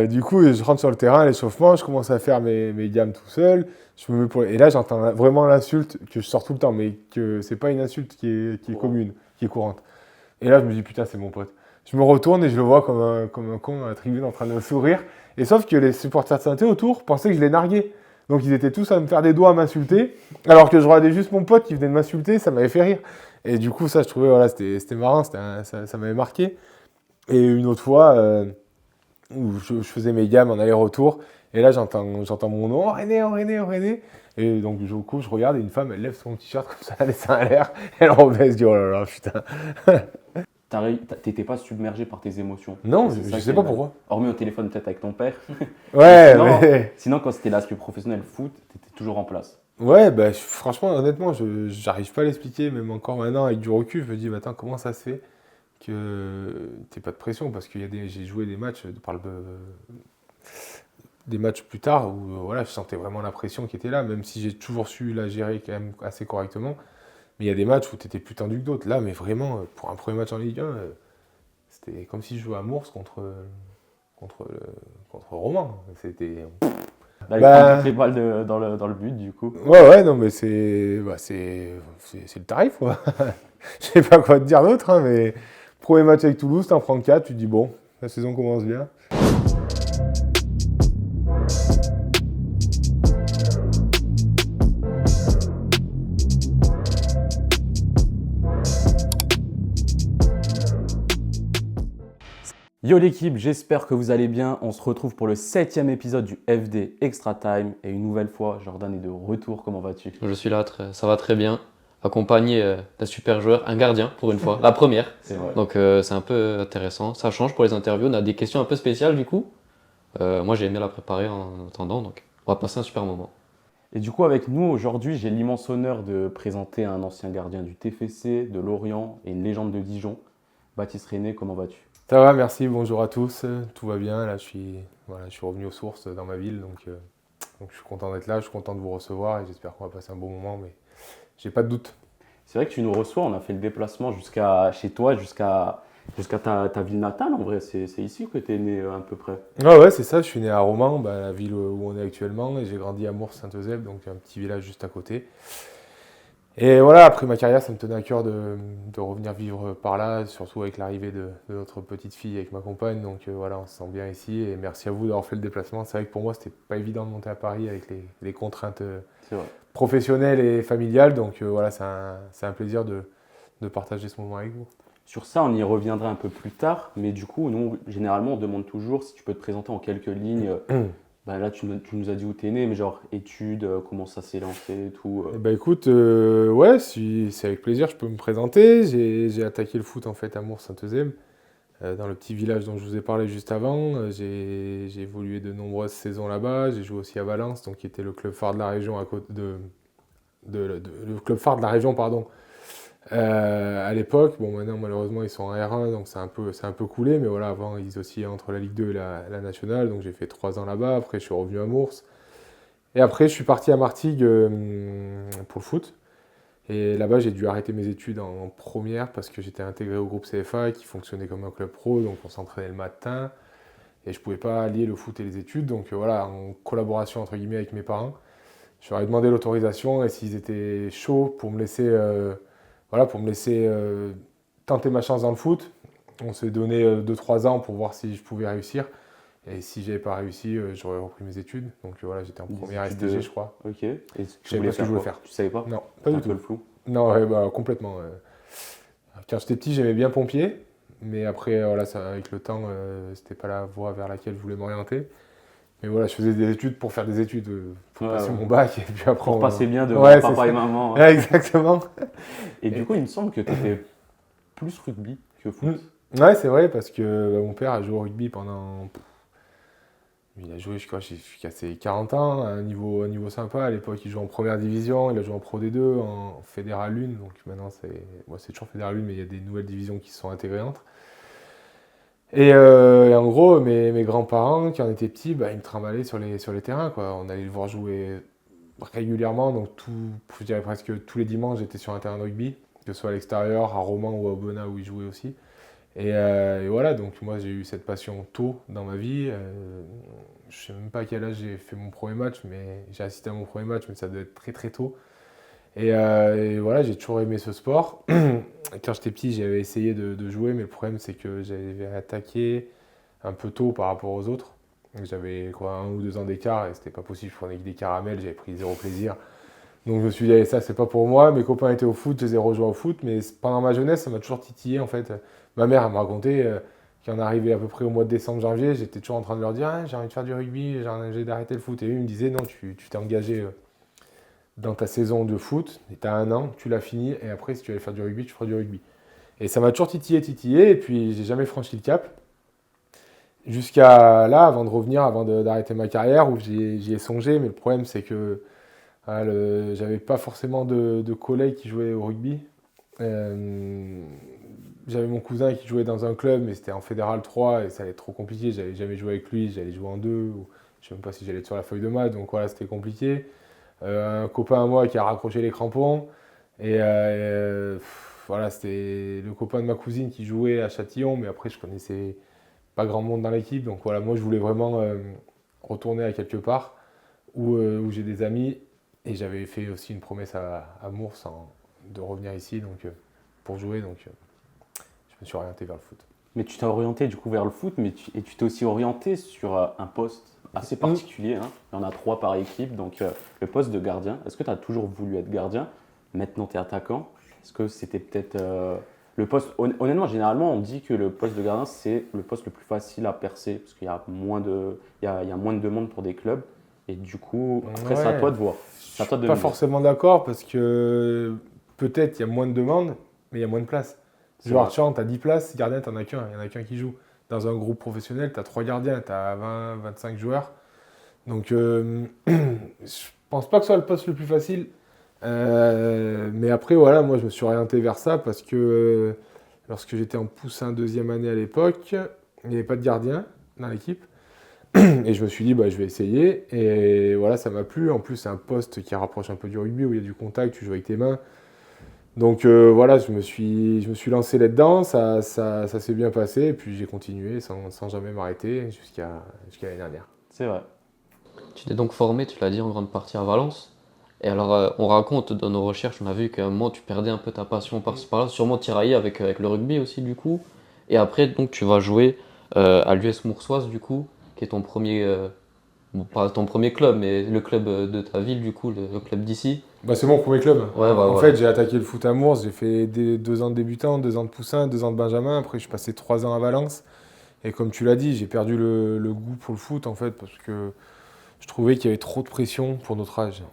Du coup, je rentre sur le terrain, l'échauffement, je commence à faire mes gammes tout seul. Et là, j'entends vraiment l'insulte que je sors tout le temps, mais que c'est pas une insulte qui est commune, qui est courante. Et là, je me dis, putain, c'est mon pote. Je me retourne et je le vois comme un con à la tribune en train de sourire. Et sauf que les supporters de Saint-Étienne autour pensaient que je les narguais. Donc ils étaient tous à me faire des doigts, à m'insulter. Alors que je regardais juste mon pote qui venait de m'insulter, ça m'avait fait rire. Et du coup, ça, je trouvais, voilà, c'était marrant, ça m'avait marqué. Et une autre fois, où je faisais mes gammes en aller-retour. Et là, j'entends mon nom, oh René, oh René, oh René. Et donc, je regarde et une femme, elle lève son t-shirt comme ça, elle laisse un l'air. Elle rebaisse, je dis, oh là là, putain. T'étais pas submergé par tes émotions. Non, C'est je ça sais qui pas est- pourquoi. Hormis au téléphone peut-être avec ton père. Ouais, Sinon, mais. sinon, quand c'était l'aspect professionnel foot, t'étais toujours en place. Ouais, bah, franchement, honnêtement, j'arrive pas à l'expliquer, même encore maintenant, avec du recul, je me dis, mais attends, comment ça se fait que t'aies pas de pression? Parce que j'ai joué des matchs, des matchs plus tard où voilà, je sentais vraiment la pression qui était là, même si j'ai toujours su la gérer quand même assez correctement. Mais il y a des matchs où tu étais plus tendu que d'autres. Là, mais vraiment, pour un premier match en Ligue 1, c'était comme si je jouais à Mours contre, contre Roman. C'était. Là, il prend Bah, toutes les balles dans le but, du coup. ouais, non, mais c'est le tarif, quoi. Je sais pas quoi te dire d'autre, hein, mais premier match avec Toulouse, t'en prends 4, tu te dis bon, la saison commence bien. Yo l'équipe, j'espère que vous allez bien. On se retrouve pour le 7e épisode du FD Extra Time. Et une nouvelle fois, Jordan est de retour. Comment vas-tu? Je suis là, ça va très bien. Accompagné d'un super joueur, un gardien pour une fois, la première. C'est vrai. Donc c'est un peu intéressant. Ça change pour les interviews. On a des questions un peu spéciales du coup. Moi j'ai aimé la préparer en attendant, donc on va passer un super moment. Et du coup, avec nous aujourd'hui, j'ai l'immense honneur de présenter un ancien gardien du TFC, de Lorient et une légende de Dijon. Baptiste René, comment vas-tu? Ça va, merci, bonjour à tous, tout va bien. Là, je suis revenu aux sources dans ma ville, donc je suis content d'être là, je suis content de vous recevoir et j'espère qu'on va passer un bon moment, mais j'ai pas de doute. C'est vrai que tu nous reçois, on a fait le déplacement jusqu'à chez toi, jusqu'à ta ville natale. En vrai, c'est ici que tu es né à peu près. Ouais, c'est ça, je suis né à Romans, la ville où on est actuellement, et j'ai grandi à Mours-Saint-Eusèbe, donc un petit village juste à côté. Et voilà, après ma carrière, ça me tenait à cœur de revenir vivre par là, surtout avec l'arrivée de notre petite fille avec ma compagne. Donc voilà, on se sent bien ici et merci à vous d'avoir fait le déplacement. C'est vrai que pour moi, c'était pas évident de monter à Paris avec les contraintes C'est vrai. professionnelles et familiales. Donc voilà, c'est un plaisir de partager ce moment avec vous. Sur ça, on y reviendra un peu plus tard, mais du coup, nous, généralement, on demande toujours si tu peux te présenter en quelques lignes. Là, tu nous as dit où tu es né, mais genre études, comment ça s'est lancé et tout. Eh ben écoute, ouais, c'est avec plaisir, je peux me présenter. J'ai attaqué le foot en fait à Mours-Saint-Eusèbe, dans le petit village dont je vous ai parlé juste avant. J'ai évolué de nombreuses saisons là-bas. J'ai joué aussi à Valence, donc qui était le club phare de la région le club phare de la région, pardon. À l'époque, bon maintenant malheureusement ils sont en R1, donc c'est un peu coulé, mais voilà, avant ils oscillaient entre la Ligue 2 et la Nationale, donc j'ai fait 3 ans là-bas. Après je suis revenu à Mours. Et après, je suis parti à Martigues pour le foot. Et là-bas, j'ai dû arrêter mes études en première parce que j'étais intégré au groupe CFA qui fonctionnait comme un club pro, donc on s'entraînait le matin. Et je pouvais pas allier le foot et les études, donc voilà, en collaboration entre guillemets avec mes parents, je leur ai demandé l'autorisation et s'ils étaient chauds pour me laisser, tenter ma chance dans le foot. On s'est donné 2-3 ans pour voir si je pouvais réussir. Et si j'avais pas réussi, j'aurais repris mes études. Donc voilà, j'étais en Des première études STG, je crois. Ok. Et Je savais pas ce que je voulais faire. Tu savais pas? Non, pas Un du peu tout. le flou. Non, ouais, bah, complètement. Quand j'étais petit, j'aimais bien pompier. Mais après, voilà, avec le temps, c'était pas la voie vers laquelle je voulais m'orienter. Mais voilà, je faisais des études pour faire des études, pour passer mon bac. Et puis après, Pour passer bien devant Ouais, papa c'est et maman. ça. Ouais, exactement. Et du coup, il me semble que tu étais plus rugby que foot. Ouais, c'est vrai, parce que mon père a joué au rugby pendant. Il a joué, je crois, jusqu'à ses 40 ans, à un niveau sympa. À l'époque, il jouait en première division, il a joué en Pro D2, en Fédéral 1. Donc maintenant, c'est toujours Fédéral 1, mais il y a des nouvelles divisions qui se sont intégrées entre. Et en gros, mes grands-parents, qui en étaient petits, bah, ils me trimballaient sur les terrains, quoi. On allait le voir jouer régulièrement, donc je dirais presque tous les dimanches, j'étais sur un terrain de rugby, que ce soit à l'extérieur, à Romans ou à Aubenas où il jouait aussi. Et voilà, donc moi j'ai eu cette passion tôt dans ma vie. Je sais même pas à quel âge j'ai fait mon premier match, mais j'ai assisté à mon premier match, mais ça doit être très très tôt. Et voilà, j'ai toujours aimé ce sport. Quand j'étais petit, j'avais essayé de jouer, mais le problème c'est que j'avais attaqué un peu tôt par rapport aux autres. Donc, j'avais quoi, 1 ou 2 ans d'écart et c'était pas possible, je prenais que des caramels, j'avais pris zéro plaisir. Donc je me suis dit, allez, ça c'est pas pour moi. Mes copains étaient au foot, je les ai rejoints au foot, mais pendant ma jeunesse, ça m'a toujours titillé en fait. Ma mère, elle me racontait qu'on arrivait à peu près au mois de décembre, janvier, j'étais toujours en train de leur dire, ah, j'ai envie de faire du rugby, j'ai envie d'arrêter le foot. Et eux, ils me disaient, non, tu t'es engagé dans ta saison de foot, et tu as 1 an, tu l'as fini, et après, si tu veux aller faire du rugby, tu feras du rugby. Et ça m'a toujours titillé, et puis j'ai jamais franchi le cap. Jusqu'à là, avant de revenir, d'arrêter ma carrière, où j'y ai songé, mais le problème, c'est que j'avais pas forcément de collègues qui jouaient au rugby. Euh, J'avais mon cousin qui jouait dans un club, mais c'était en Fédéral 3 et ça allait être trop compliqué. J'avais jamais joué avec lui, j'allais jouer en deux. Ou je sais même pas si j'allais être sur la feuille de maths, donc voilà, c'était compliqué. Un copain à moi qui a raccroché les crampons. Voilà, c'était le copain de ma cousine qui jouait à Châtillon, mais après je connaissais pas grand monde dans l'équipe. Donc voilà, moi je voulais vraiment retourner à quelque part où j'ai des amis. Et j'avais fait aussi une promesse à Mours de revenir ici pour jouer. Donc je me suis orienté vers le foot. Mais tu t'es orienté du coup vers le foot, et tu t'es aussi orienté sur un poste assez particulier. Hein. Il y en a 3 par équipe, donc le poste de gardien. Est-ce que tu as toujours voulu être gardien? Maintenant, tu es attaquant. Est-ce que c'était peut-être le poste. Honnêtement, généralement, on dit que le poste de gardien, c'est le poste le plus facile à percer, parce qu'il y a il y a moins de demandes pour des clubs. Et du coup, après, c'est à Ouais, toi de voir. C'est à toi je de suis pas me dire. forcément d'accord parce que peut-être il y a moins de demandes, mais il y a moins de places. C'est Genre, vrai. tu vois, tu as 10 places, gardien, tu n'en as qu'un, il n'y en a qu'un qui joue. Dans un groupe professionnel, tu as 3 gardiens, tu as 20, 25 joueurs. Donc, je pense pas que ce soit le poste le plus facile. Mais après, voilà, moi, je me suis orienté vers ça parce que lorsque j'étais en poussin deuxième année à l'époque, il n'y avait pas de gardien dans l'équipe. Et je me suis dit, bah, je vais essayer. Et voilà, ça m'a plu. En plus, c'est un poste qui rapproche un peu du rugby où il y a du contact, tu joues avec tes mains. Donc voilà, je me suis lancé là-dedans. Ça s'est bien passé. Et puis j'ai continué sans jamais m'arrêter jusqu'à l'année dernière. C'est vrai. Tu t'es donc formé, tu l'as dit, en grande partie à Valence. Et alors, on raconte dans nos recherches, on a vu qu'à un moment, tu perdais un peu ta passion par-ci par-là, sûrement tiraillé avec le rugby aussi, du coup. Et après, donc, tu vas jouer à l'US Moursoise, du coup, qui est ton premier, bon, pas ton premier club, mais le club de ta ville, du coup, le club d'ici. Bah, c'est mon premier club. Ouais, bah En voilà. fait, j'ai attaqué le foot à Mours. J'ai fait 2 ans de débutant, 2 ans de poussin, 2 ans de benjamin. Après, je suis passé 3 ans à Valence. Et comme tu l'as dit, j'ai perdu le goût pour le foot, en fait, parce que je trouvais qu'il y avait trop de pression pour notre âge.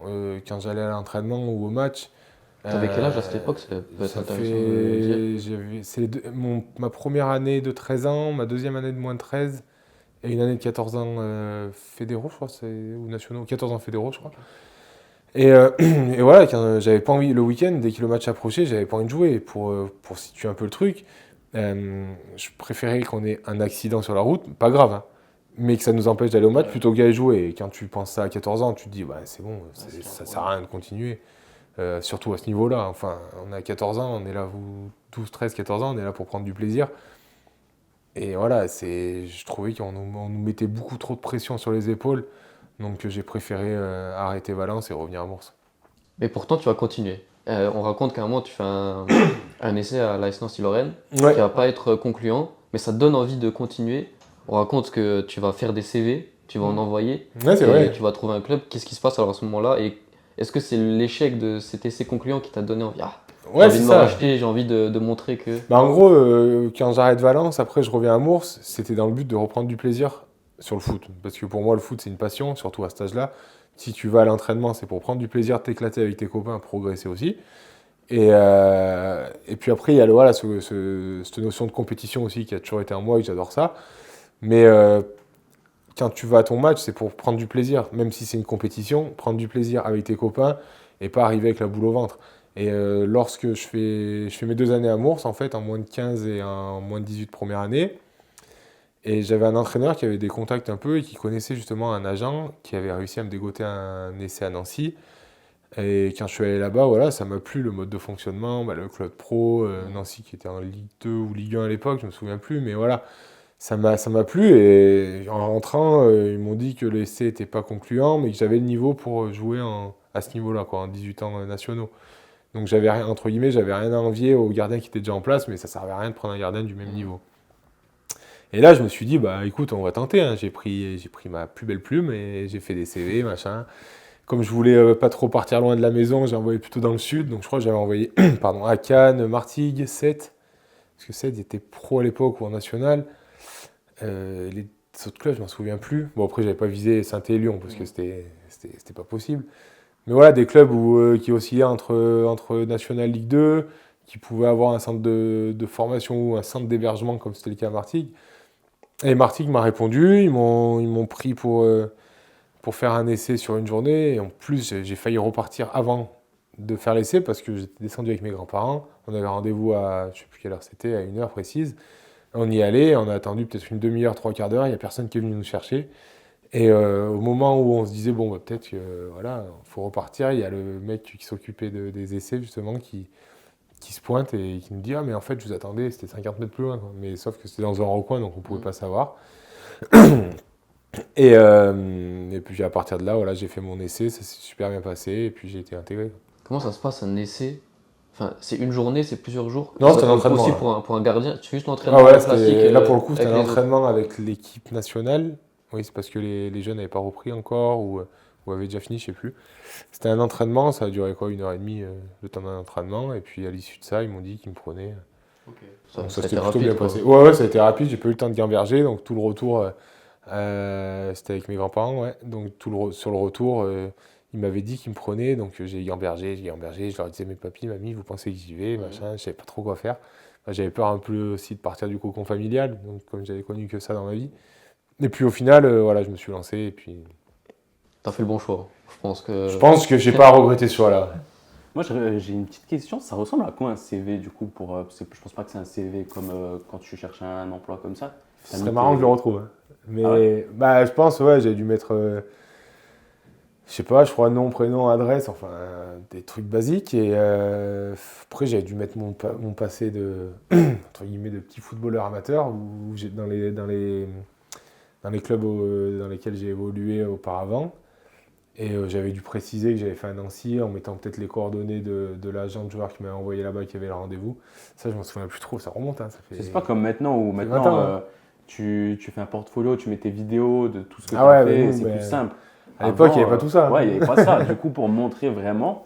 Quand j'allais à l'entraînement ou au match, T'avais quel âge à cette euh, époque? Ça peut être ça intéressant de le dire. c'est ma première année de 13 ans, ma deuxième année de moins de 13, et une année de 14 ans fédéraux, je crois, ou nationaux, 14 ans fédéraux, je crois. Et voilà, quand j'avais pas envie, le week-end, dès que le match approchait, j'avais pas envie de jouer. Pour situer un peu le truc, je préférais qu'on ait un accident sur la route, pas grave, hein, mais que ça nous empêche d'aller au match Ouais. plutôt qu'aller jouer. Et quand tu penses ça à 14 ans, tu te dis, bah, c'est bon, C'est ça clair, sert à rien de continuer. Surtout à ce niveau-là. Enfin, on a 14 ans, on est là, vous, 12, 13, 14 ans, on est là pour prendre du plaisir. Et voilà, je trouvais qu'on nous mettait beaucoup trop de pression sur les épaules. Donc j'ai préféré arrêter Valence et revenir à Mons. Mais pourtant, tu vas continuer. On raconte qu'à un moment, tu fais un essai à l'AS Nancy-Lorraine qui Ouais, va pas être concluant, mais ça te donne envie de continuer. On raconte que tu vas faire des CV, tu vas en envoyer ouais, c'est et vrai. tu vas trouver un club. Qu'est-ce qui se passe alors à ce moment-là? Et est-ce que c'est l'échec de cet essai concluant qui t'a donné envie? Ah, j'ai Ouais, envie c'est de me ça. racheter, j'ai envie de montrer que. Bah, en gros, quand j'arrête Valence, après je reviens à Mons, c'était dans le but de reprendre du plaisir sur le foot. Parce que pour moi, le foot, c'est une passion, surtout à cet âge-là. Si tu vas à l'entraînement, c'est pour prendre du plaisir, t'éclater avec tes copains, progresser aussi. Et puis après, il y a voilà, cette notion de compétition aussi qui a toujours été en moi et que j'adore ça. Mais quand tu vas à ton match, c'est pour prendre du plaisir. Même si c'est une compétition, prendre du plaisir avec tes copains et pas arriver avec la boule au ventre. Et lorsque je fais mes 2 années à Mours, en fait, en moins de 15 et en moins de 18 première année, et j'avais un entraîneur qui avait des contacts un peu et qui connaissait justement un agent qui avait réussi à me dégoter un essai à Nancy. Et quand je suis allé là-bas, voilà, ça m'a plu le mode de fonctionnement, le club pro, Nancy qui était en Ligue 2 ou Ligue 1 à l'époque, je me souviens plus, mais voilà, ça m'a plu et en rentrant, ils m'ont dit que l'essai n'était pas concluant, mais que j'avais le niveau pour jouer à ce niveau-là, quoi, en 18 ans nationaux. Donc j'avais rien, entre guillemets, j'avais rien à envier aux gardiens qui étaient déjà en place, mais ça servait à rien de prendre un gardien du même niveau. Et là, je me suis dit, bah écoute, on va tenter, hein. J'ai pris ma plus belle plume et j'ai fait des CV, machin. Comme je voulais pas trop partir loin de la maison, j'ai envoyé plutôt dans le sud. Donc je crois que j'avais envoyé pardon, à Cannes, Martigues, Sète. Parce que Sète était pro à l'époque ou en national. Les autres clubs, je m'en souviens plus. Bon, après, j'avais pas visé Saint-Élion parce que c'était pas possible. Mais voilà, des clubs qui oscillaient entre National Ligue 2, qui pouvaient avoir un centre de formation ou un centre d'hébergement, comme c'était le cas à Martigues. Et Martigues m'a répondu, ils m'ont pris pour faire un essai sur une journée. Et en plus, j'ai failli repartir avant de faire l'essai parce que j'étais descendu avec mes grands-parents. On avait rendez-vous à, je ne sais plus quelle heure c'était, à 1 heure précise. On y allait, on a attendu peut-être une demi-heure, 3/4 d'heure. Il n'y a personne qui est venu nous chercher. Et au moment où on se disait, bon, bah, peut-être que voilà, faut repartir, il y a le mec qui s'occupait des essais justement qui se pointe et qui nous dit, ah, mais en fait, je vous attendais, c'était 50 mètres plus loin, quoi. Mais sauf que c'était dans un recoin, donc on ne pouvait pas savoir. Et puis à partir de là, voilà, j'ai fait mon essai, ça s'est super bien passé, et puis j'ai été intégré. Comment ça se passe un essai? Enfin, c'est une journée, c'est plusieurs jours? Non, c'était un entraînement. Aussi Là. pour un gardien, tu fais juste l'entraînement Ah ouais, classique. là pour le coup, c'était avec un les autres. entraînement avec l'équipe nationale. Oui, c'est parce que les jeunes n'avaient pas repris encore ou avaient déjà fini, je sais plus. C'était un entraînement, ça a duré quoi, 1 heure et demie, le temps d'un entraînement, et puis à l'issue de ça, ils m'ont dit qu'ils me prenaient. Donc ça a s'était été plutôt rapide, bien quoi. passé. Ouais, ça a été rapide, j'ai pas eu le temps de gamberger, donc tout le retour, c'était avec mes grands-parents, ouais. Donc sur le retour, ils m'avaient dit qu'ils me prenaient, donc j'ai gambergé, je leur disais, mes papis, mamie, vous pensez que j'y vais, machin, je savais pas trop quoi faire. Enfin, j'avais peur un peu aussi de partir du cocon familial, donc comme j'avais connu que ça dans ma vie. Et puis au final, voilà, je me suis lancé, et puis T'as fait le bon choix. je pense que j'ai pas à regretter ce choix-là. Moi, j'ai une petite question. Ça ressemble à quoi un CV du coup parce que je pense pas que c'est un CV comme quand tu cherches un emploi comme ça. Ce serait marrant que je le retrouve. Hein. Mais Ah ouais bah, je pense, ouais, j'ai dû mettre, je sais pas, je crois nom, prénom, adresse, enfin, des trucs basiques. Et après, j'avais dû mettre mon passé entre guillemets, de petit footballeur amateur, dans les clubs dans lesquels j'ai évolué auparavant. Et j'avais dû préciser que j'avais fait un Nancy en mettant peut-être les coordonnées de l'agent de joueur qui m'avait envoyé là-bas et qui avait le rendez-vous. Ça, je m'en souviens plus trop, ça remonte. Hein, ça fait... C'est pas comme maintenant où maintenant 20 ans, hein. tu fais un portfolio, tu mets tes vidéos de tout ce que tu Ah as ouais, fait, mais c'est nous, plus simple. à l'époque, il n'y Avant, avait pas tout ça. Hein. Ouais, il n'y avait pas ça. Du coup, pour montrer vraiment,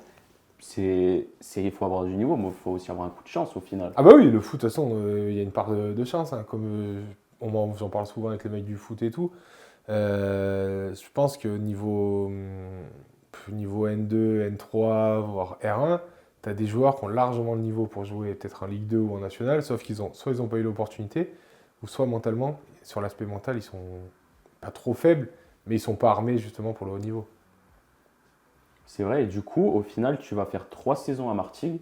il faut avoir du niveau, mais il faut aussi avoir un coup de chance au final. Ah bah oui, le foot, de toute façon, il y a une part de chance. Hein, comme j'en parle souvent avec les mecs du foot et tout. Je pense que niveau N2, N3, voire R1, tu as des joueurs qui ont largement le niveau pour jouer peut-être en Ligue 2 ou en National, sauf soit ils n'ont pas eu l'opportunité, ou soit mentalement, sur l'aspect mental, ils sont pas trop faibles, mais ils sont pas armés justement pour le haut niveau. C'est vrai, et du coup, au final, tu vas faire 3 saisons à Martigues.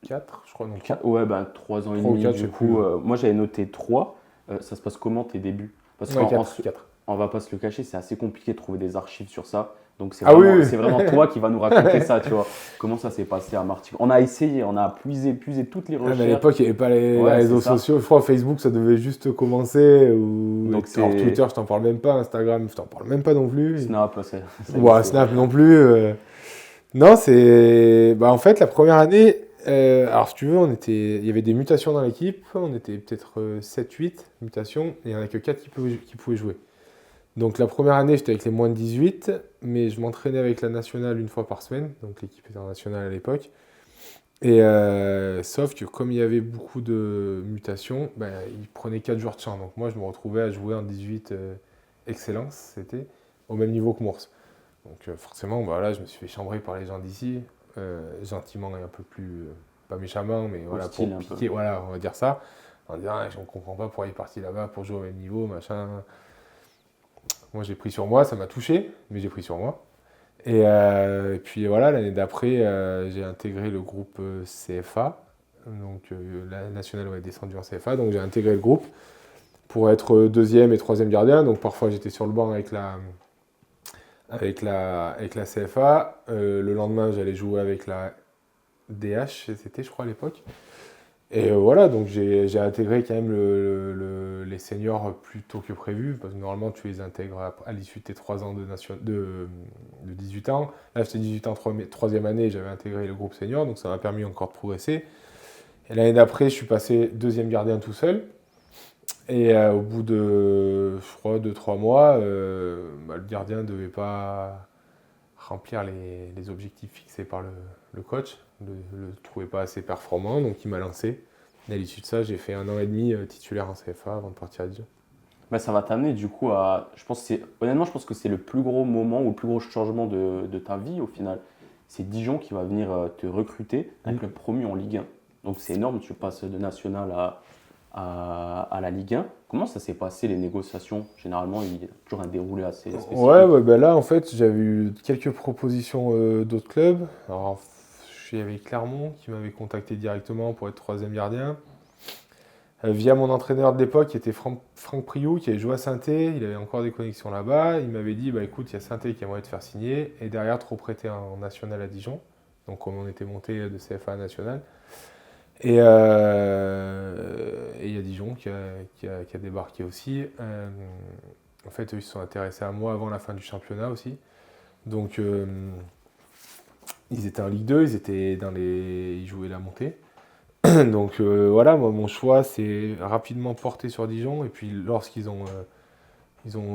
4, je crois, non. Ouais, ben 3 ans et 3 ou demi. 4, je Du sais coup, plus. moi j'avais noté 3. Ça se passe comment tes débuts? Parce Ouais, qu'en 4. on va pas se le cacher, c'est assez compliqué de trouver des archives sur ça. Donc c'est Ah vraiment, oui. c'est vraiment toi qui vas nous raconter ça, tu vois. Comment ça s'est passé à Martigues? On a essayé, on a puisé toutes les Ah, mais à recherches. l'époque, il n'y avait pas les Ouais, réseaux c'est ça. sociaux. Je crois Facebook, ça devait juste commencer. Donc Alors, Twitter, je t'en parle même pas. Instagram, je t'en parle même pas non plus. Snap, Ouais, Snap non plus. Non, c'est. Bah, en fait, la première année, alors si tu veux, il y avait des mutations dans l'équipe. On était peut-être 7-8 mutations. Et il n'y en a que 4 qui pouvaient jouer. Donc la première année, j'étais avec les moins de 18, mais je m'entraînais avec la nationale une fois par semaine. Donc l'équipe était en nationale à l'époque. Et sauf que comme il y avait beaucoup de mutations, ben, ils prenaient 4 jours de champ. Donc moi, je me retrouvais à jouer en 18 Excellence, c'était au même niveau que Mours. Donc forcément, bah, là, je me suis fait chambrer par les gens d'ici, gentiment et un peu plus, pas méchamment, mais voilà, pour Hostile, un peu. piquer, voilà, on va dire ça, en disant, ah, je ne comprends pas pourquoi il est parti là-bas pour jouer au même niveau, machin. Moi, j'ai pris sur moi, ça m'a touché, mais j'ai pris sur moi. Et puis voilà, l'année d'après, j'ai intégré le groupe CFA. Donc la nationale est descendue en CFA, donc j'ai intégré le groupe pour être deuxième et troisième gardien. Donc parfois j'étais sur le banc avec la CFA. Le lendemain, j'allais jouer avec la DH, c'était, je crois, à l'époque. Et voilà, donc j'ai intégré quand même les seniors plus tôt que prévu, parce que normalement, tu les intègres à l'issue de tes 3 ans de 18 ans. Là, j'étais 18 ans, troisième année, j'avais intégré le groupe senior, donc ça m'a permis encore de progresser. Et l'année d'après, je suis passé deuxième gardien tout seul. Et au bout de, je crois, 2-3 mois, le gardien ne devait pas remplir les objectifs fixés par le coach. Ne le trouvait pas assez performant, donc il m'a lancé. Et à l'issue de ça, j'ai fait 1 an et demi titulaire en CFA avant de partir à Dijon. Bah, ça va t'amener du coup à. Honnêtement, je pense que c'est le plus gros moment ou le plus gros changement de ta vie au final. C'est Dijon qui va venir te recruter, un club promu en Ligue 1. Donc c'est énorme, tu passes de national à la Ligue 1. Comment ça s'est passé les négociations? Généralement, il y a toujours un déroulé assez spécifique. Ouais, bah là, en fait, j'avais eu quelques propositions d'autres clubs. Alors, il y avait Clermont qui m'avait contacté directement pour être troisième gardien. Via mon entraîneur de l'époque, qui était Franck Priou, qui avait joué à Saint-Étienne, il avait encore des connexions là-bas. Il m'avait dit, bah écoute, il y a Saint-Étienne qui aimerait te faire signer, et derrière te reprêter en national à Dijon. Donc comme on était monté de CFA à national. Et il y a Dijon qui a débarqué aussi. En fait, eux, ils se sont intéressés à moi avant la fin du championnat aussi. Donc ils étaient en Ligue 2, ils jouaient la montée. Donc voilà, moi, mon choix s'est rapidement porté sur Dijon. Et puis lorsqu'ils ont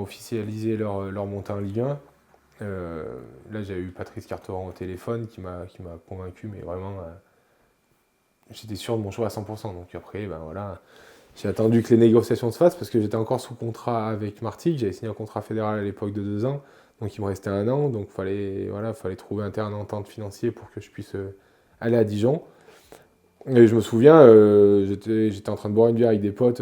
officialisé leur montée en Ligue 1, là j'ai eu Patrice Carteron au téléphone qui m'a convaincu, mais vraiment, j'étais sûr de mon choix à 100%. Donc après, ben voilà, j'ai attendu que les négociations se fassent parce que j'étais encore sous contrat avec Martigues. J'avais signé un contrat fédéral à l'époque de 2 ans. Donc il me restait 1 an. Donc fallait trouver un terrain d'entente financier pour que je puisse aller à Dijon. Et je me souviens, j'étais en train de boire une bière avec des potes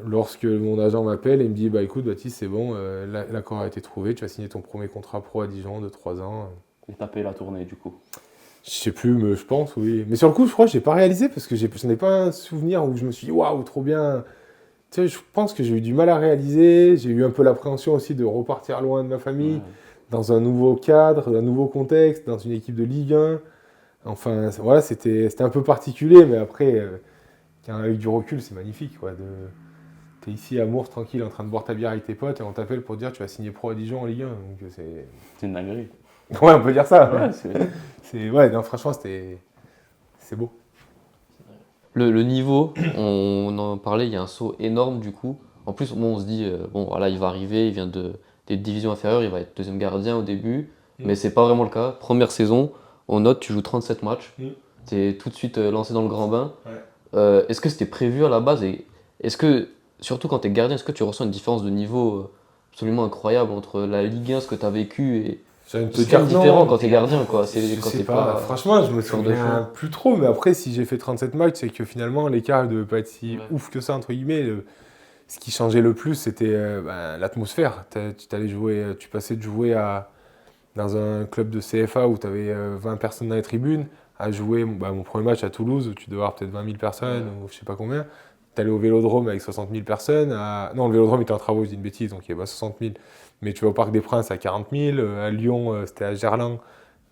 lorsque mon agent m'appelle et me dit bah écoute Baptiste, c'est bon, l'accord a été trouvé, tu vas signer ton premier contrat pro à Dijon de 3 ans. Et t'as payé la tournée du coup. Je sais plus, mais je pense, oui. Mais sur le coup, je crois que j'ai pas réalisé parce que je n'ai pas un souvenir où je me suis dit waouh, trop bien. Tu sais, je pense que j'ai eu du mal à réaliser. J'ai eu un peu l'appréhension aussi de repartir loin de ma famille, dans un nouveau cadre, un nouveau contexte, dans une équipe de Ligue 1. Enfin, voilà, c'était un peu particulier, mais après, avec du recul, c'est magnifique, quoi. T'es ici à Mours, tranquille, en train de boire ta bière avec tes potes, et on t'appelle pour te dire tu vas signer pro à Dijon en Ligue 1. Donc C'est une dinguerie. Ouais, on peut dire ça. Ouais, Ouais, non, franchement, c'est beau. Le niveau, on en parlait, il y a un saut énorme du coup. En plus, bon, on se dit, bon voilà, il va arriver, il vient des divisions inférieures, il va être deuxième gardien au début, mais c'est pas vraiment le cas. Première saison, on note, tu joues 37 matchs, tu es tout de suite lancé dans le grand bain. Ouais. Est-ce que c'était prévu à la base et est-ce que, surtout quand tu es gardien, est-ce que tu ressens une différence de niveau absolument incroyable entre la Ligue 1, ce que tu as vécu et C'est différent quand tu es gardien quoi. Je Quand sais t'es pas. Franchement, je me sur de souviens plus trop, mais après, si j'ai fait 37 matchs, c'est que finalement, l'écart ne devait pas être si Ouais. ouf que ça, entre guillemets. Ce qui changeait le plus, c'était l'atmosphère. Tu passais de jouer dans un club de CFA où tu avais 20 personnes dans les tribunes, à jouer mon premier match à Toulouse, où tu devais avoir peut-être 20 000 personnes, ou je sais pas combien. Tu allais au Vélodrome avec 60 000 personnes. Non, le Vélodrome était en travaux, je dis une bêtise, donc il n'y avait pas 60 000. Mais tu vas au Parc des Princes à 40 000, à Lyon, c'était à Gerland,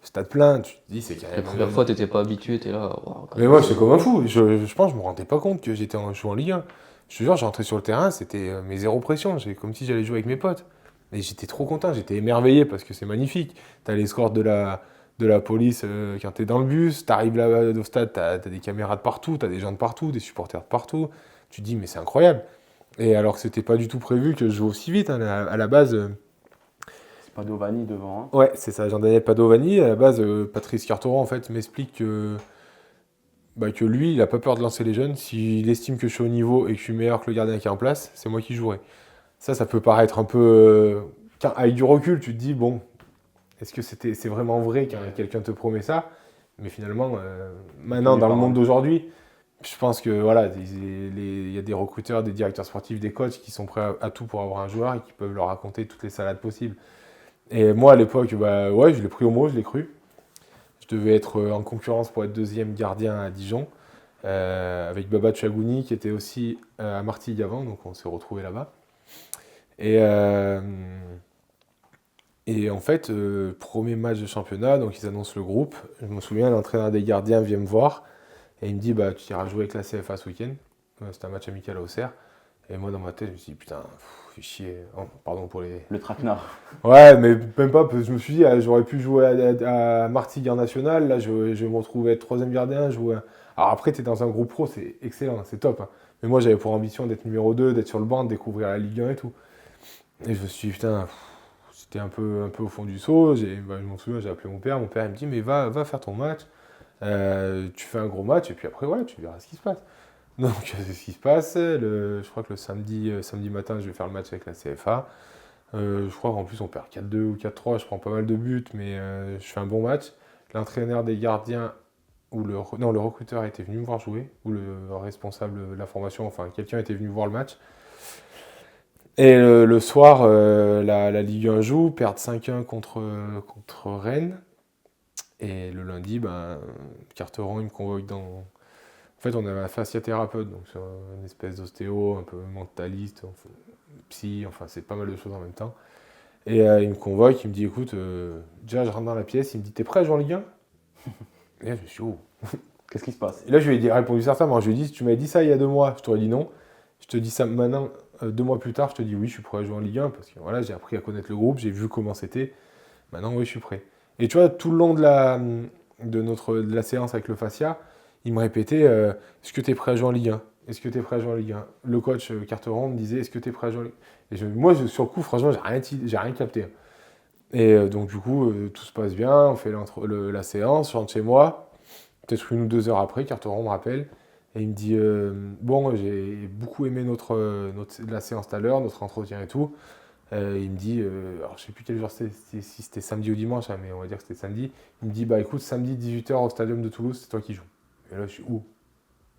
stade plein. Tu te dis, c'est carrément. la première fois, tu n'étais pas habitué, tu es là. Wow, Mais moi, j'étais comme un fou. Je pense que je me rendais pas compte que j'étais en jouant en Ligue 1. Je te jure, j'ai rentré sur le terrain, c'était mes zéro pression. Comme si j'allais jouer avec mes potes. Et j'étais trop content, j'étais émerveillé parce que c'est magnifique. T'as l'escorte de la police quand t'es dans le bus, t'arrives là au stade, t'as des caméras de partout, t'as des gens de partout, des supporters de partout. Tu te dis, mais c'est incroyable. Et alors que c'était pas du tout prévu que je joue aussi vite. Hein, à la base. C'est pas Dovani devant. Ouais, c'est ça, Jean-Daniel Padovani. À la base, Patrice Carteron en fait m'explique que lui, il n'a pas peur de lancer les jeunes. S'il estime que je suis au niveau et que je suis meilleur que le gardien qui est en place, c'est moi qui jouerai. Ça peut paraître un peu. Avec du recul, tu te dis, bon, est-ce que c'est vraiment vrai quand quelqu'un te promet ça? Mais finalement, maintenant, dans le monde d'aujourd'hui, je pense que voilà, il y a des recruteurs, des directeurs sportifs, des coachs qui sont prêts à tout pour avoir un joueur et qui peuvent leur raconter toutes les salades possibles. Et moi, à l'époque, ouais, je l'ai pris au mot, je l'ai cru. Je devais être en concurrence pour être deuxième gardien à Dijon, avec Baba Chagouni qui était aussi à Martigues avant, donc on s'est retrouvés là-bas. Et Et en fait, premier match de championnat, donc ils annoncent le groupe. Je me souviens, l'entraîneur des gardiens vient me voir et il me dit bah, tu iras jouer avec la CFA ce week-end. C'était un match amical à Auxerre. Et moi, dans ma tête, je me suis dit putain, fais chier. Oh, pardon pour les. Le traquenard. Ouais, mais même pas, parce que je me suis dit, j'aurais pu jouer à Martigues en national. Là, je vais me retrouver être troisième gardien. Alors après, tu es dans un groupe pro, c'est excellent, c'est top. Hein. Mais moi, j'avais pour ambition d'être numéro 2, d'être sur le banc, de découvrir la Ligue 1 et tout. Et je me suis dit putain. C'était un peu au fond du seau. Je m'en souviens, j'ai appelé mon père. Mon père, il me dit, mais va faire ton match. Tu fais un gros match et puis après, ouais, tu verras ce qui se passe. Donc, c'est ce qui se passe. Je crois que le samedi matin, je vais faire le match avec la CFA. Je crois qu'en plus, on perd 4-2 ou 4-3. Je prends pas mal de buts, mais je fais un bon match. L'entraîneur des gardiens, le recruteur était venu me voir jouer, ou le responsable de la formation, enfin, quelqu'un était venu voir le match. Et le soir, la Ligue 1 joue, perdent 5-1 contre Rennes. Et le lundi, Carteron, il me convoque dans. En fait, on avait un fasciathérapeute, donc c'est une espèce d'ostéo, un peu mentaliste, enfin, psy, enfin, c'est pas mal de choses en même temps. Et il me convoque, il me dit écoute, déjà, je rentre dans la pièce, il me dit t'es prêt à jouer en Ligue 1 ? Et là, je me suis dit, oh. Qu'est-ce qui se passe? Et là, je lui ai répondu certainement. Je lui ai dit si tu m'avais dit ça il y a 2 mois, je t'aurais dit non. Je te dis ça maintenant. 2 mois plus tard, je te dis oui, je suis prêt à jouer en Ligue 1 parce que voilà, j'ai appris à connaître le groupe, j'ai vu comment c'était. Maintenant, oui, je suis prêt. Et tu vois, tout le long de la séance avec le fascia, il me répétait est-ce que tu es prêt à jouer en Ligue 1 ? Est-ce que tu es prêt à jouer en Ligue 1 ? Le coach Carteron me disait est-ce que tu es prêt à jouer en Ligue 1 ? Et moi, sur le coup, franchement, j'ai rien capté. Et donc, du coup, tout se passe bien, on fait la séance, je rentre chez moi. Peut-être 1 ou 2 heures après, Carteron me rappelle. Et il me dit bon, j'ai beaucoup aimé la séance tout à l'heure, notre entretien et tout. Il me dit, alors je sais plus quel jour c'était, si c'était samedi ou dimanche, hein, mais on va dire que c'était samedi. Il me dit bah écoute, samedi 18h au Stadium de Toulouse, c'est toi qui joues. Et là je suis où?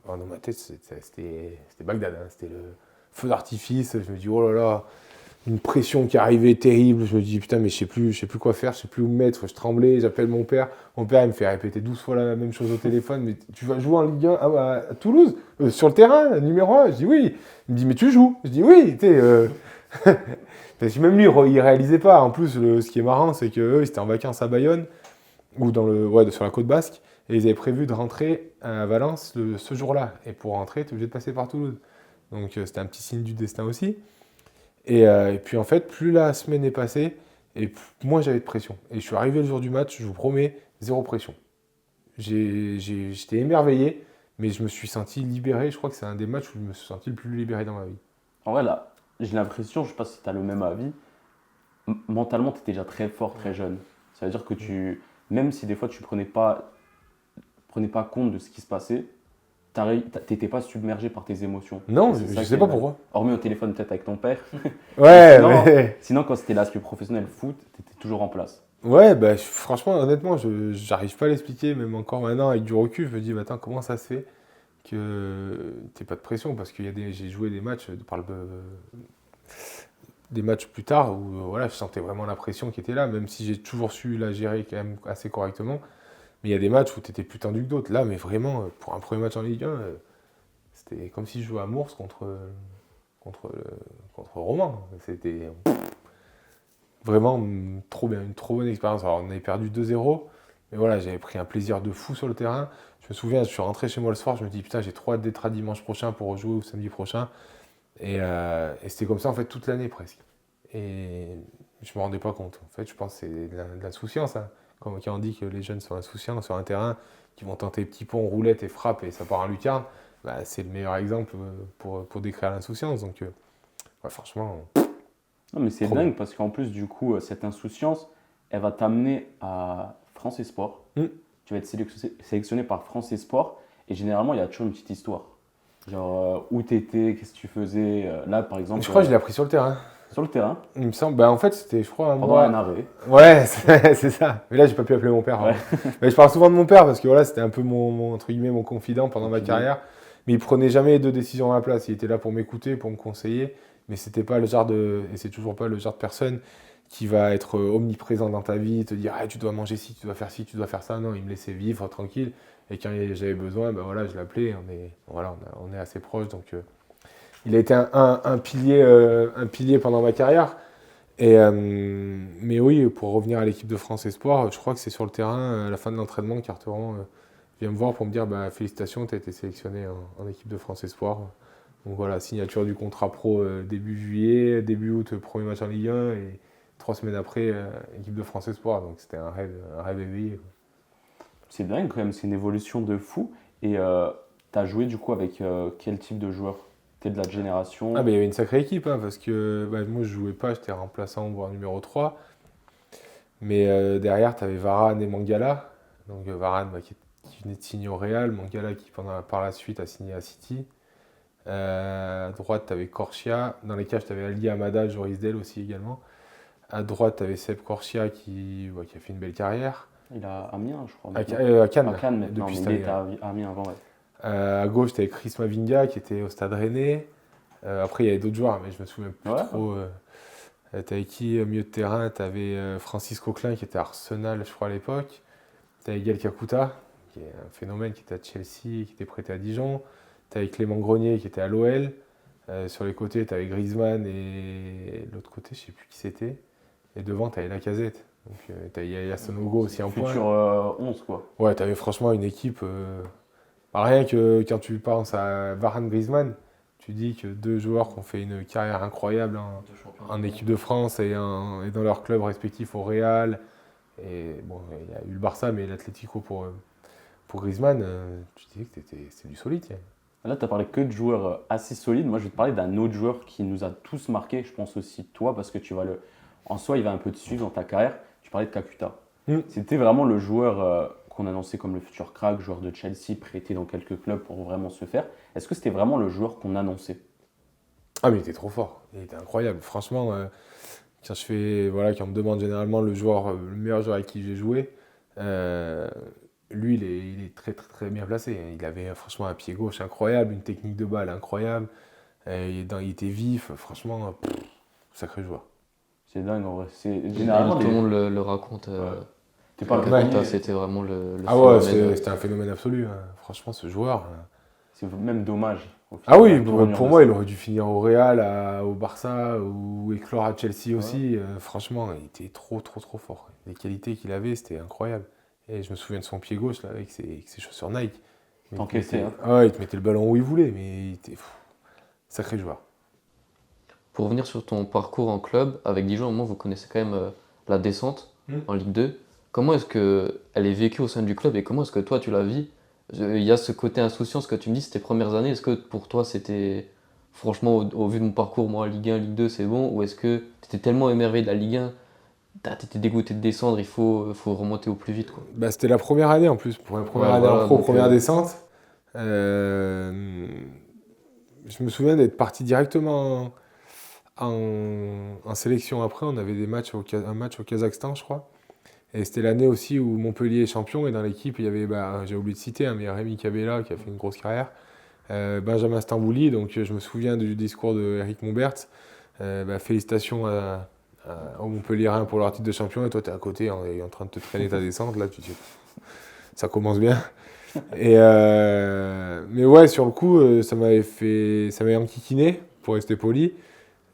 Dans ma tête, c'était Bagdad, hein, c'était le feu d'artifice. Je me dis oh là là, une pression qui arrivait terrible. Je me dis putain, mais je sais plus quoi faire, je sais plus où me mettre. Je tremblais, j'appelle mon père. Mon père, il me fait répéter 12 fois la même chose au téléphone. Mais tu vas jouer en Ligue 1 à Toulouse, sur le terrain, numéro 1. Je dis oui. Il me dit mais tu joues. Je dis oui, tu sais. Parce que même lui, il réalisait pas. En plus, ce qui est marrant, c'est qu'eux, ils étaient en vacances à Bayonne, ou sur la côte basque, et ils avaient prévu de rentrer à Valence ce jour-là. Et pour rentrer, tu es obligé de passer par Toulouse. Donc c'était un petit signe du destin aussi. Et puis en fait, plus la semaine est passée, et moins j'avais de pression. Et je suis arrivé le jour du match, je vous promets, 0 pression. J'étais émerveillé, mais je me suis senti libéré. Je crois que c'est un des matchs où je me suis senti le plus libéré dans ma vie. En vrai, là, j'ai l'impression, je ne sais pas si tu as le même avis, mentalement, tu étais déjà très fort, très jeune. Ça veut dire que même si des fois tu prenais pas compte de ce qui se passait, tu n'étais pas submergé par tes émotions. Non, je ne sais pas pourquoi. Hormis au téléphone, peut-être avec ton père. Ouais, sinon, quand c'était l'aspect professionnel foot, tu étais toujours en place. Ouais, franchement, honnêtement, j'arrive pas à l'expliquer, même encore maintenant, avec du recul, je me dis, attends, comment ça se fait que t'aies pas de pression? Parce que j'ai joué des matchs, des matchs plus tard où voilà, je sentais vraiment la pression qui était là, même si j'ai toujours su la gérer quand même assez correctement. Mais il y a des matchs où tu étais plus tendu que d'autres. Là, mais vraiment, pour un premier match en Ligue 1, c'était comme si je jouais à Mours contre Roman. C'était vraiment trop bien, une trop bonne expérience. Alors, on avait perdu 2-0, mais voilà, j'avais pris un plaisir de fou sur le terrain. Je me souviens, je suis rentré chez moi le soir, je me dis putain, j'ai trop hâte d'être à dimanche prochain pour rejouer ou samedi prochain. Et c'était comme ça en fait toute l'année presque. Et je me rendais pas compte. En fait, je pense que c'est de l'insouciance. Hein. Quand on dit que les jeunes sont insouciants sur un terrain, qui vont tenter petits ponts, roulettes et frappent et ça part en lucarne, c'est le meilleur exemple pour décrire l'insouciance. Donc, franchement. Non, mais c'est dingue parce qu'en plus, du coup, cette insouciance, elle va t'amener à France Espoir. Tu vas être sélectionné par France Espoir. Et généralement, il y a toujours une petite histoire. Genre, où t'étais, qu'est-ce que tu faisais. Là, par exemple. Je crois que je l'ai appris sur le terrain. Sur le terrain. Il me semble. En fait, c'était, je crois, pendant un arrêt. Ouais, c'est ça. Mais là, j'ai pas pu appeler mon père. Ouais. Mais je parle souvent de mon père parce que voilà, c'était un peu entre guillemets, mon confident pendant ma carrière. Mais il prenait jamais de décision à ma place. Il était là pour m'écouter, pour me conseiller. Mais c'était pas le genre et c'est toujours pas le genre de personne qui va être omniprésent dans ta vie, te dire tu dois manger ci, tu dois faire ci, tu dois faire ça. Non, il me laissait vivre tranquille. Et quand j'avais besoin, voilà, je l'appelais. On est assez proches. Donc, il a été un pilier pendant ma carrière. Mais oui, pour revenir à l'équipe de France Espoir, je crois que c'est sur le terrain, à la fin de l'entraînement, Carteron vient me voir pour me dire félicitations, tu as été sélectionné en équipe de France Espoir. Donc voilà, signature du contrat pro début juillet, début août, premier match en Ligue 1 et 3 semaines après, équipe de France Espoir. Donc c'était un rêve éveillé. C'est dingue quand même, c'est une évolution de fou. Et tu as joué du coup avec quel type de joueur? Tu es de la génération? Ah, mais il y avait une sacrée équipe, hein, parce que moi je jouais pas, j'étais remplaçant, voire numéro 3. Mais derrière, tu avais Varane et Mangala. Donc Varane qui venait de signer au Real, Mangala qui par la suite a signé à City. À droite, tu avais Corchia. Dans les cages, tu avais Ali Amada, Joris Del aussi également. À droite, tu avais Seb Corchia qui a fait une belle carrière. Il a Amiens, je crois. À Cannes. À Cannes maintenant, Depuis mais cette il année. était à Amiens avant. Ouais. À gauche, tu avais Chris Mavinga qui était au Stade Rennais. Après, il y avait d'autres joueurs, mais je me souviens plus trop. Tu avais qui au milieu de terrain? Tu avais Francis Coquelin qui était à Arsenal, je crois, à l'époque. Tu avais Gaël Kakuta, qui est un phénomène, qui était à Chelsea, qui était prêté à Dijon. Tu avais Clément Grenier qui était à l'OL. Sur les côtés, tu avais Griezmann et l'autre côté, je ne sais plus qui c'était. Et devant, tu avais Lacazette. Donc, tu avais Yaya Sonogo aussi en point. Futur 11, quoi. Ouais, tu avais franchement une équipe. Rien que quand tu penses à Varane Griezmann, tu dis que deux joueurs qui ont fait une carrière incroyable en équipe de France et dans leurs clubs respectifs au Real. Et bon, il y a eu le Barça, mais l'Atlético pour Griezmann, tu disais que c'était du solide. Tiens. Là, tu as parlé que de joueurs assez solides. Moi, je vais te parler d'un autre joueur qui nous a tous marqués. Je pense aussi toi, parce que en soi, il va un peu te suivre dans ta carrière. Tu parlais de Kakuta. C'était vraiment le joueur qu'on annonçait comme le futur crack, joueur de Chelsea, prêté dans quelques clubs pour vraiment se faire. Est-ce que c'était vraiment le joueur qu'on annonçait? Ah, mais il était trop fort. Il était incroyable. Franchement, quand on me demande généralement le meilleur joueur avec qui j'ai joué, lui, il est très, très, très bien placé. Il avait franchement un pied gauche incroyable, une technique de balle incroyable. Il était vif. Franchement, sacré joueur. C'est dingue en vrai. Généralement, tout le monde le raconte. T'es pas le Kakuta, premier. c'était vraiment le Ah ouais, phénomène. c'était un phénomène absolu. Hein. Franchement, ce joueur. C'est même dommage. Ah oui, La tournure pour de moi, ça. il aurait dû finir au Real, au Barça ou éclore à Chelsea aussi. Franchement, il était trop, trop, trop fort. Les qualités qu'il avait, c'était incroyable. Et je me souviens de son pied gauche là, avec ses chaussures Nike. T'encaissais, hein. Ah ouais, il te mettait le ballon où il voulait, mais il était sacré joueur. Pour revenir sur ton parcours en club, avec Dijon, au moins vous connaissez quand même la descente en Ligue 2. Comment est-ce qu'elle est vécue au sein du club et comment est-ce que toi tu la vis? Il y a ce côté insouciance que tu me dis, c'était tes premières années. Est-ce que pour toi c'était, franchement, au vu de mon parcours, moi, Ligue 1, Ligue 2, c'est bon? Ou est-ce que tu étais tellement émerveillé de la Ligue 1, t'étais dégoûté de descendre, il faut remonter au plus vite, quoi. C'était la première année en plus, pour la première année voilà, en pro, donc, première descente. Je me souviens d'être parti directement en sélection après. On avait un match au Kazakhstan, je crois. Et c'était l'année aussi où Montpellier est champion. Et dans l'équipe, il y avait, j'ai oublié de citer, mais il y a Rémi Cabella qui a fait une grosse carrière. Benjamin Stambouli, donc je me souviens du discours de Eric Mombert. Félicitations aux Montpelliérains pour leur titre de champion. Et toi, tu es à côté en train de te traîner ta descente. Là, tu dis, ça commence bien. Mais ouais, sur le coup, ça m'avait enquiquiné, pour rester poli.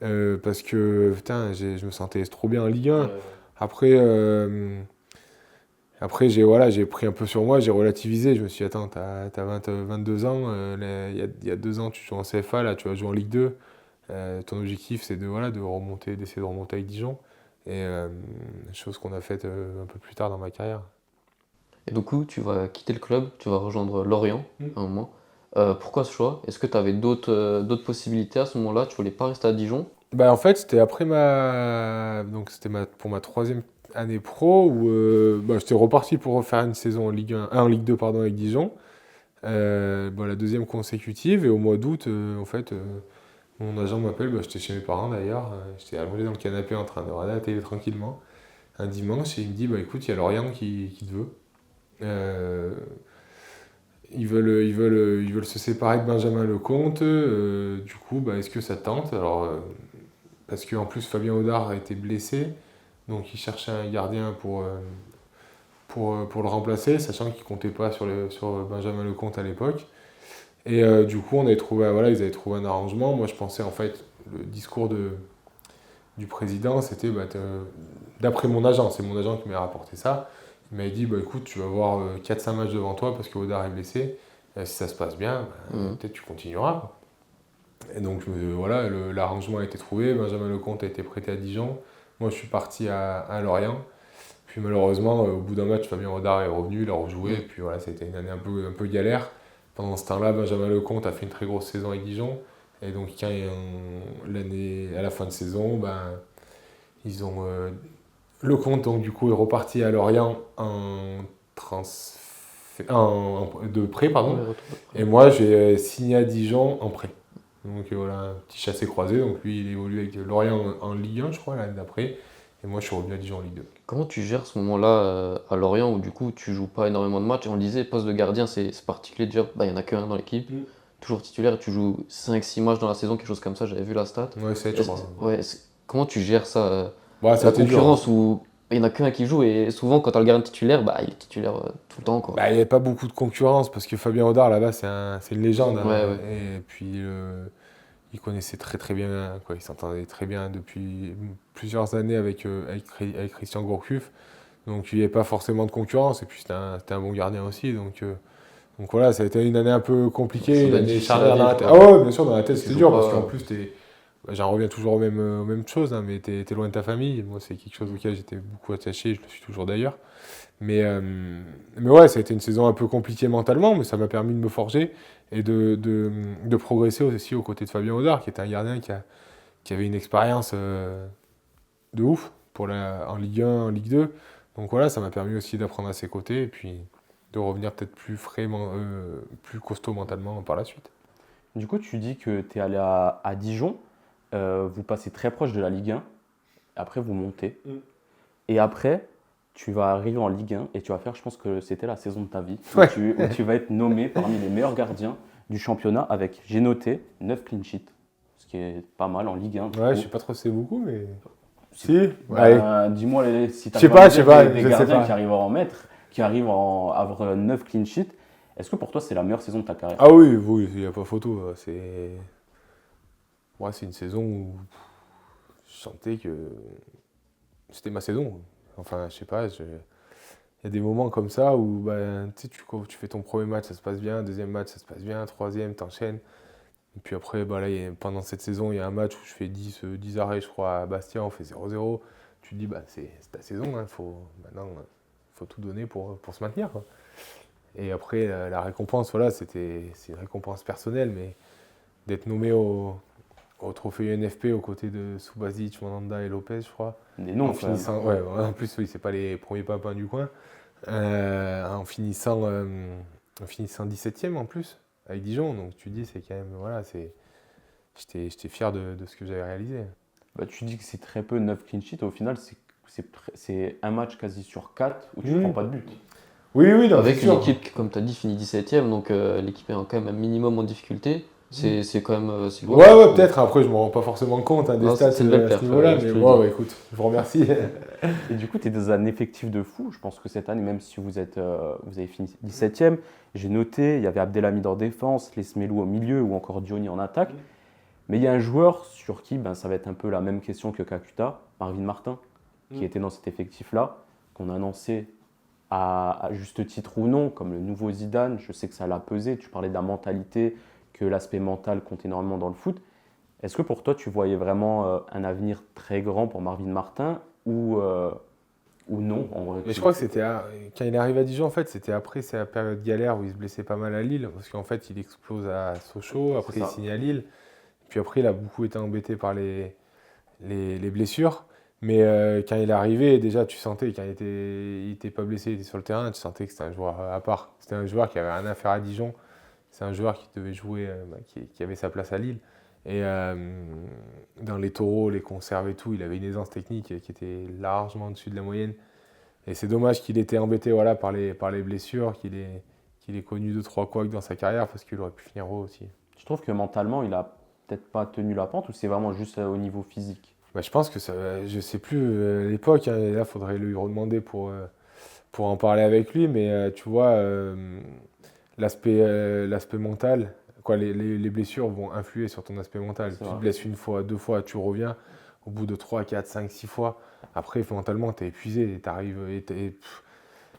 Parce que putain, je me sentais trop bien en Ligue 1. Après j'ai pris un peu sur moi, j'ai relativisé. Je me suis dit, attends, t'as 22 ans, il y a 2 ans, tu joues en CFA, là, tu vas jouer en Ligue 2. Ton objectif, c'est d'essayer de remonter avec Dijon. Et chose qu'on a faite un peu plus tard dans ma carrière. Et du coup, tu vas quitter le club, tu vas rejoindre Lorient à un moment. Pourquoi ce choix? Est-ce que tu avais d'autres possibilités à ce moment-là? Tu voulais pas rester à Dijon? En fait, c'était après pour ma 3e année pro où j'étais reparti pour refaire une saison en Ligue 2 pardon, avec Dijon. La 2e consécutive et au mois d'août, en fait, mon agent m'appelle, j'étais chez mes parents d'ailleurs, j'étais allongé dans le canapé en train de regarder la télé tranquillement un dimanche et il me dit écoute, il y a Lorient qui te veut. Ils veulent se séparer de Benjamin Lecomte. Du coup, est-ce que ça te tente? Alors, parce qu'en plus, Fabien Audard a été blessé. Donc, ils cherchaient un gardien pour le remplacer, sachant qu'ils ne comptaient pas sur Benjamin Lecomte à l'époque. Et du coup, ils avaient trouvé un arrangement. Moi, je pensais, en fait, le discours du président, c'était d'après mon agent, c'est mon agent qui m'a rapporté ça. Il m'a dit écoute, tu vas avoir 4-5 matchs devant toi parce que Odar est blessé. Si ça se passe bien, peut-être tu continueras. Et donc voilà, l'arrangement a été trouvé. Benjamin Lecomte a été prêté à Dijon. Moi, je suis parti à Lorient. Puis malheureusement, au bout d'un match, Fabien Odar est revenu, il a rejoué. Et puis voilà, ça a été une année un peu galère. Pendant ce temps-là, Benjamin Lecomte a fait une très grosse saison avec Dijon. Et donc, à la fin de saison, ils ont. Lecomte, donc, du coup, est reparti à Lorient de prêt, pardon. Ouais, retour de Et moi, j'ai signé à Dijon en prêt. Donc voilà, un petit chassé-croisé. Donc lui, il évolue avec Lorient en Ligue 1, je crois, l'année d'après. Et moi, je suis revenu à Dijon en Ligue 2. Comment tu gères ce moment-là à Lorient où du coup tu joues pas énormément de matchs? Et on le disait, poste de gardien c'est particulier déjà, il y en a qu'un dans l'équipe, toujours titulaire, et tu joues 5-6 matchs dans la saison, quelque chose comme ça, j'avais vu la stat. Ouais, 7, je crois. Ouais, comment tu gères ça Ouais, ça a la été dur. concurrence où il y en a qu'un qui joue et souvent quand tu as le gardien titulaire, il est titulaire tout le temps quoi. Il n'y avait pas beaucoup de concurrence parce que Fabien Audard, là-bas, c'est une légende. Ouais, Hein. ouais. Et puis, il connaissait très très bien, quoi. Il s'entendait très bien depuis plusieurs années avec Christian Gourcuff. Donc, il n'y avait pas forcément de concurrence. Et puis, c'était un bon gardien aussi. Donc voilà, ça a été une année un peu compliquée, Ça une doit être année difficile charnière à dans la vivre, tête. quoi. Ah ouais, bien sûr, dans la tête, Tu c'était joues dur pas, parce qu'en plus, j'en reviens toujours aux mêmes choses, hein, mais t'es loin de ta famille. Moi, c'est quelque chose auquel j'étais beaucoup attaché, je le suis toujours d'ailleurs. Mais ouais, ça a été une saison un peu compliquée mentalement, mais ça m'a permis de me forger et de progresser aussi aux côtés de Fabien Audard, qui était un gardien qui avait une expérience de ouf en Ligue 1, en Ligue 2. Donc voilà, ça m'a permis aussi d'apprendre à ses côtés et puis de revenir peut-être plus frais, plus costaud mentalement par la suite. Du coup, tu dis que tu es allé à Dijon, vous passez très proche de la Ligue 1, après vous montez. Et après, tu vas arriver en Ligue 1 et tu vas faire, je pense que c'était la saison de ta vie, Ouais. où tu vas être nommé parmi les meilleurs gardiens du championnat avec, j'ai noté, 9 clean sheets, ce qui est pas mal en Ligue 1. Ouais, je sais pas trop si c'est beaucoup, mais. Si, Dis-moi si tu Je sais as pas, des je sais gardiens pas. qui arrivent à en mettre, qui arrivent à avoir 9 clean sheets. Est-ce que pour toi, c'est la meilleure saison de ta carrière? Ah oui, il n'y a pas photo. C'est une saison où je sentais que c'était ma saison. Enfin, je sais pas, il y a des moments comme ça où quand tu fais ton premier match, ça se passe bien, deuxième match, ça se passe bien, troisième, t'enchaînes. Et puis après, là, pendant cette saison, il y a un match où je fais 10 arrêts, je crois, à Bastia, on fait 0-0. Tu te dis, c'est ta saison, hein, maintenant, faut tout donner pour se maintenir, quoi. Et après, la récompense, voilà, c'est une récompense personnelle, mais d'être nommé au trophée UNFP aux côtés de Subasic, Mandanda et Lopez, je crois. Des noms, En finissant, ouais, en plus, oui, c'est pas les premiers papins du coin. En finissant 17e en plus, avec Dijon. Donc tu dis, c'est quand même, voilà, j'étais fier de ce que j'avais réalisé. Tu dis que c'est très peu 9 clean sheets. Au final, c'est un match quasi sur 4 où tu Mhm. prends pas de but. Oui, non, Avec c'est une sûr. équipe qui, comme tu as dit, finit 17ème, donc l'équipe est quand même un minimum en difficulté. C'est quand même c'est loin. Ouais, peut-être. Après, je me rends pas forcément compte des Non, stats c'est une belle à ce perf, niveau-là. je Mais te le moi, dis. écoute, je vous remercie. Et du coup, tu es dans un effectif de fou. Je pense que cette année, même si vous avez fini 17e, j'ai noté, il y avait Abdelhamid en défense, Les Smelou au milieu ou encore Diony en attaque. Mais il y a un joueur sur qui ça va être un peu la même question que Kakuta, Marvin Martin, qui était dans cet effectif-là, qu'on a annoncé à juste titre ou non, comme le nouveau Zidane. Je sais que ça l'a pesé. Tu parlais de la mentalité, que l'aspect mental compte énormément dans le foot. Est-ce que pour toi, tu voyais vraiment un avenir très grand pour Marvin Martin ou non en vrai, Mais je crois que c'était quand il arrive à Dijon, en fait, c'était après sa période galère où il se blessait pas mal à Lille, parce qu'en fait, il explose à Sochaux, après C'est il ça. signe à Lille, puis après, il a beaucoup été embêté par les blessures. Mais quand il est arrivé, déjà, tu sentais, quand il était pas blessé, il était sur le terrain, tu sentais que c'était un joueur à part. C'était un joueur qui avait rien à faire à Dijon. C'est un joueur qui devait jouer, qui avait sa place à Lille. Et dans les taureaux, les conserves et tout, il avait une aisance technique qui était largement au-dessus de la moyenne. Et c'est dommage qu'il était embêté par les blessures, qu'il ait connu 2-3 couacs dans sa carrière, parce qu'il aurait pu finir haut aussi. Tu trouves que mentalement, il a peut-être pas tenu la pente ou c'est vraiment juste au niveau physique? Je pense que je sais plus l'époque, hein, et là, il faudrait lui redemander pour en parler avec lui, mais tu vois, l'aspect mental, quoi, les blessures vont influer sur ton aspect mental. C'est Tu vrai. te blesses une fois, deux fois, tu reviens. au bout de 3, 4, 5, 6 fois, après, mentalement, t'es épuisé, et t'arrives,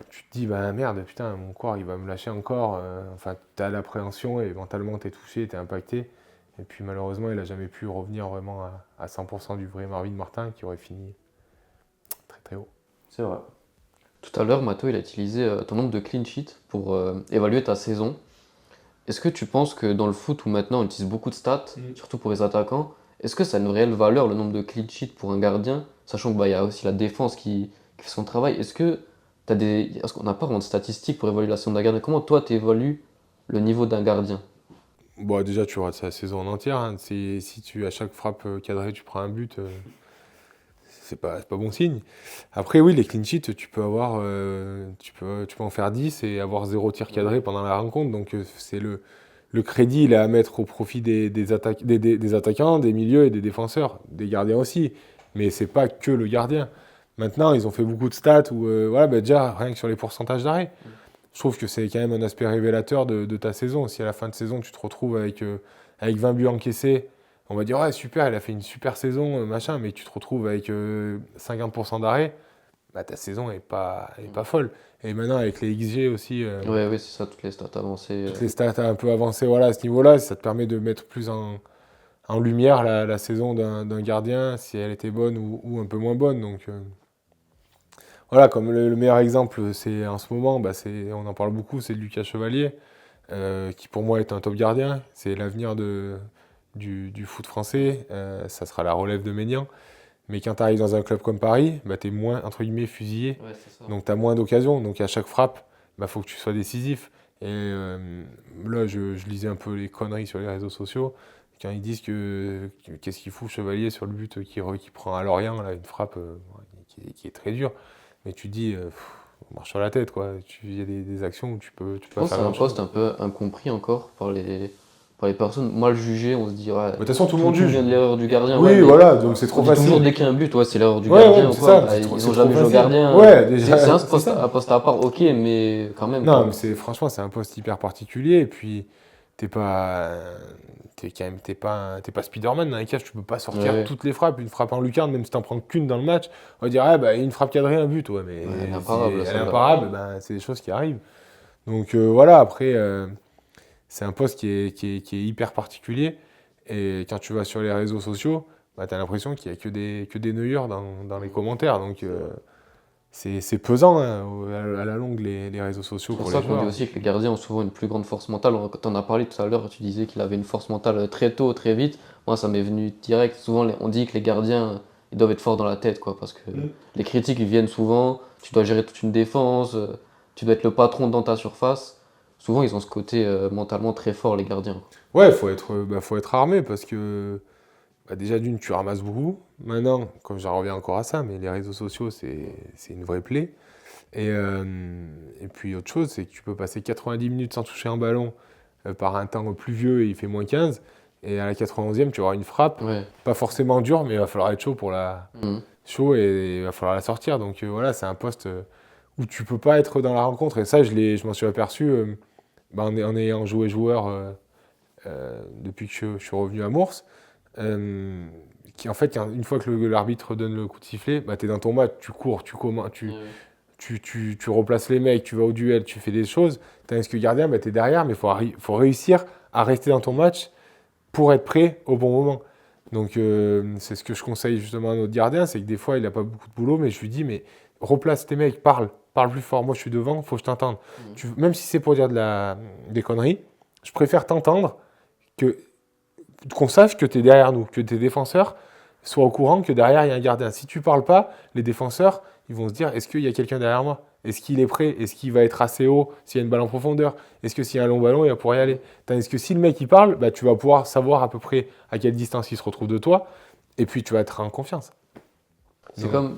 tu te dis, bah merde, putain, mon corps, il va me lâcher encore. Enfin, t'as l'appréhension et mentalement, t'es touché, t'es impacté. Et puis, malheureusement, il a jamais pu revenir vraiment à 100% du vrai Marvin Martin qui aurait fini très très haut. C'est vrai. Tout à l'heure, Mato, il a utilisé ton nombre de clean sheets pour évaluer ta saison. Est-ce que tu penses que dans le foot où maintenant on utilise beaucoup de stats, surtout pour les attaquants, est-ce que ça a une réelle valeur le nombre de clean sheets pour un gardien, sachant que bah, y a aussi la défense qui fait son travail. Est-ce qu'on n'a pas vraiment de statistiques pour évaluer la saison d'un gardien? Comment toi tu évalues le niveau d'un gardien? Bon, déjà, tu rates sa saison en entière. Hein. Si à chaque frappe cadrée, tu prends un but, c'est pas bon signe. Après, oui, les clean sheets, tu peux en faire 10 et avoir 0 tir cadré pendant la rencontre. Donc, c'est le crédit, il est à mettre au profit des attaquants, des milieux et des défenseurs, des gardiens aussi. Mais c'est pas que le gardien. Maintenant, ils ont fait beaucoup de stats où, voilà, bah, déjà, rien que sur les pourcentages d'arrêt, je trouve que c'est quand même un aspect révélateur de ta saison. Si à la fin de saison, tu te retrouves avec 20 buts encaissés, on va dire, ouais, super, il a fait une super saison, machin, mais tu te retrouves avec 50% d'arrêt, bah, ta saison est pas folle. Et maintenant, avec les XG aussi, Ouais, oui, c'est ça, toutes les stats avancées. toutes les stats un peu avancées, voilà, à ce niveau-là, ça te permet de mettre plus en lumière la saison d'un gardien, si elle était bonne ou un peu moins bonne. Donc, voilà, comme le meilleur exemple, c'est en ce moment, bah, on en parle beaucoup, c'est Lucas Chevalier, qui pour moi est un top gardien. C'est l'avenir du foot français. Ça sera la relève de Maignan. Mais quand tu arrives dans un club comme Paris, bah, tu es moins, entre guillemets, fusillé. Ouais, c'est ça. Donc tu as moins d'occasions. Donc à chaque frappe, bah, faut que tu sois décisif. Et là, je lisais un peu les conneries sur les réseaux sociaux. Quand ils disent qu'est-ce qu'il fout Chevalier sur le but qui prend à Lorient, là, une frappe qui est très dure. Mais tu te dis, on marche sur la tête, quoi. Il y a des actions où tu peux Je pas pense que faire c'est un grand-chose. poste un peu incompris encore par les personnes. Moi, le juger, on se dit, ouais, De toute façon, tout le monde tout juge. vient de l'erreur du gardien. Oui, Ouais, mais voilà, donc c'est on trop dit toujours facile. dès qu'il y a un but, ouais, c'est l'erreur du Ouais, gardien ouais, ou c'est quoi. ça, Bah, ils c'est ont trop jamais joué au facile. gardien. Ouais, déjà, C'est un c'est poste, ça. un poste à part, ok, mais quand même, Non, quoi. mais franchement, c'est un poste hyper particulier. Et puis, t'es pas, t'es pas Spider-Man dans les cages. Tu peux pas sortir Ouais, toutes les frappes. Une frappe en lucarne, même si t'en prends qu'une dans le match, on va dire, ah, bah, une frappe cadrée, un but. Ouais, mais ouais, elle est si imparable, elle est celle-là. imparable, ben, c'est des choses qui arrivent. Donc, voilà, après, c'est un poste qui est hyper particulier. Et quand tu vas sur les réseaux sociaux, bah, tu as l'impression qu'il n'y a que des neuilleurs dans les commentaires. Donc, c'est pesant, hein, à la longue, les réseaux sociaux C'est pour pour ça les qu'on dit joueurs. aussi que les gardiens ont souvent une plus grande force mentale. Quand on a parlé tout à l'heure, tu disais qu'il avait une force mentale très tôt, très vite. Moi, ça m'est venu direct. Souvent, on dit que les gardiens, ils doivent être forts dans la tête, quoi, parce que les critiques, ils viennent souvent. Tu dois gérer toute une défense, tu dois être le patron dans ta surface. Souvent, ils ont ce côté mentalement très fort, les gardiens. Ouais, faut être armé parce que bah, déjà d'une, tu ramasses beaucoup. Maintenant, comme j'en reviens encore à ça, mais les réseaux sociaux, c'est une vraie plaie. Et puis autre chose, c'est que tu peux passer 90 minutes sans toucher un ballon par un temps pluvieux et il fait -15. Et à la 91e, tu auras une frappe, Ouais. pas forcément dure, mais il va falloir être chaud Mhm. chaud et il va falloir la sortir. Donc voilà, c'est un poste où tu peux pas être dans la rencontre. Et ça, je m'en suis aperçu bah, en ayant joué joueur depuis que je suis revenu à Mours. En fait, une fois que l'arbitre donne le coup de sifflet, bah, tu es dans ton match, tu cours, tu commandes, Ouais. tu replaces les mecs, tu vas au duel, tu fais des choses. Tandis que le gardien, bah, tu es derrière, mais faut réussir à rester dans ton match pour être prêt au bon moment. Donc, c'est ce que je conseille justement à notre gardien, c'est que des fois, il n'a pas beaucoup de boulot, mais je lui dis, mais replace tes mecs, parle plus fort. Moi, je suis devant, faut que je t'entende. Même si c'est pour dire des conneries, je préfère t'entendre que qu'on sache que tu es derrière nous, que tes défenseurs soient au courant que derrière, il y a un gardien. Si tu parles pas, les défenseurs, ils vont se dire, est-ce qu'il y a quelqu'un derrière moi? Est-ce qu'il est prêt? Est-ce qu'il va être assez haut s'il y a une balle en profondeur? Est-ce que s'il y a un long ballon, il va pouvoir y aller? Tandis que si le mec il parle, bah, tu vas pouvoir savoir à peu près à quelle distance il se retrouve de toi, et puis tu vas être en confiance. C'est Donc, comme,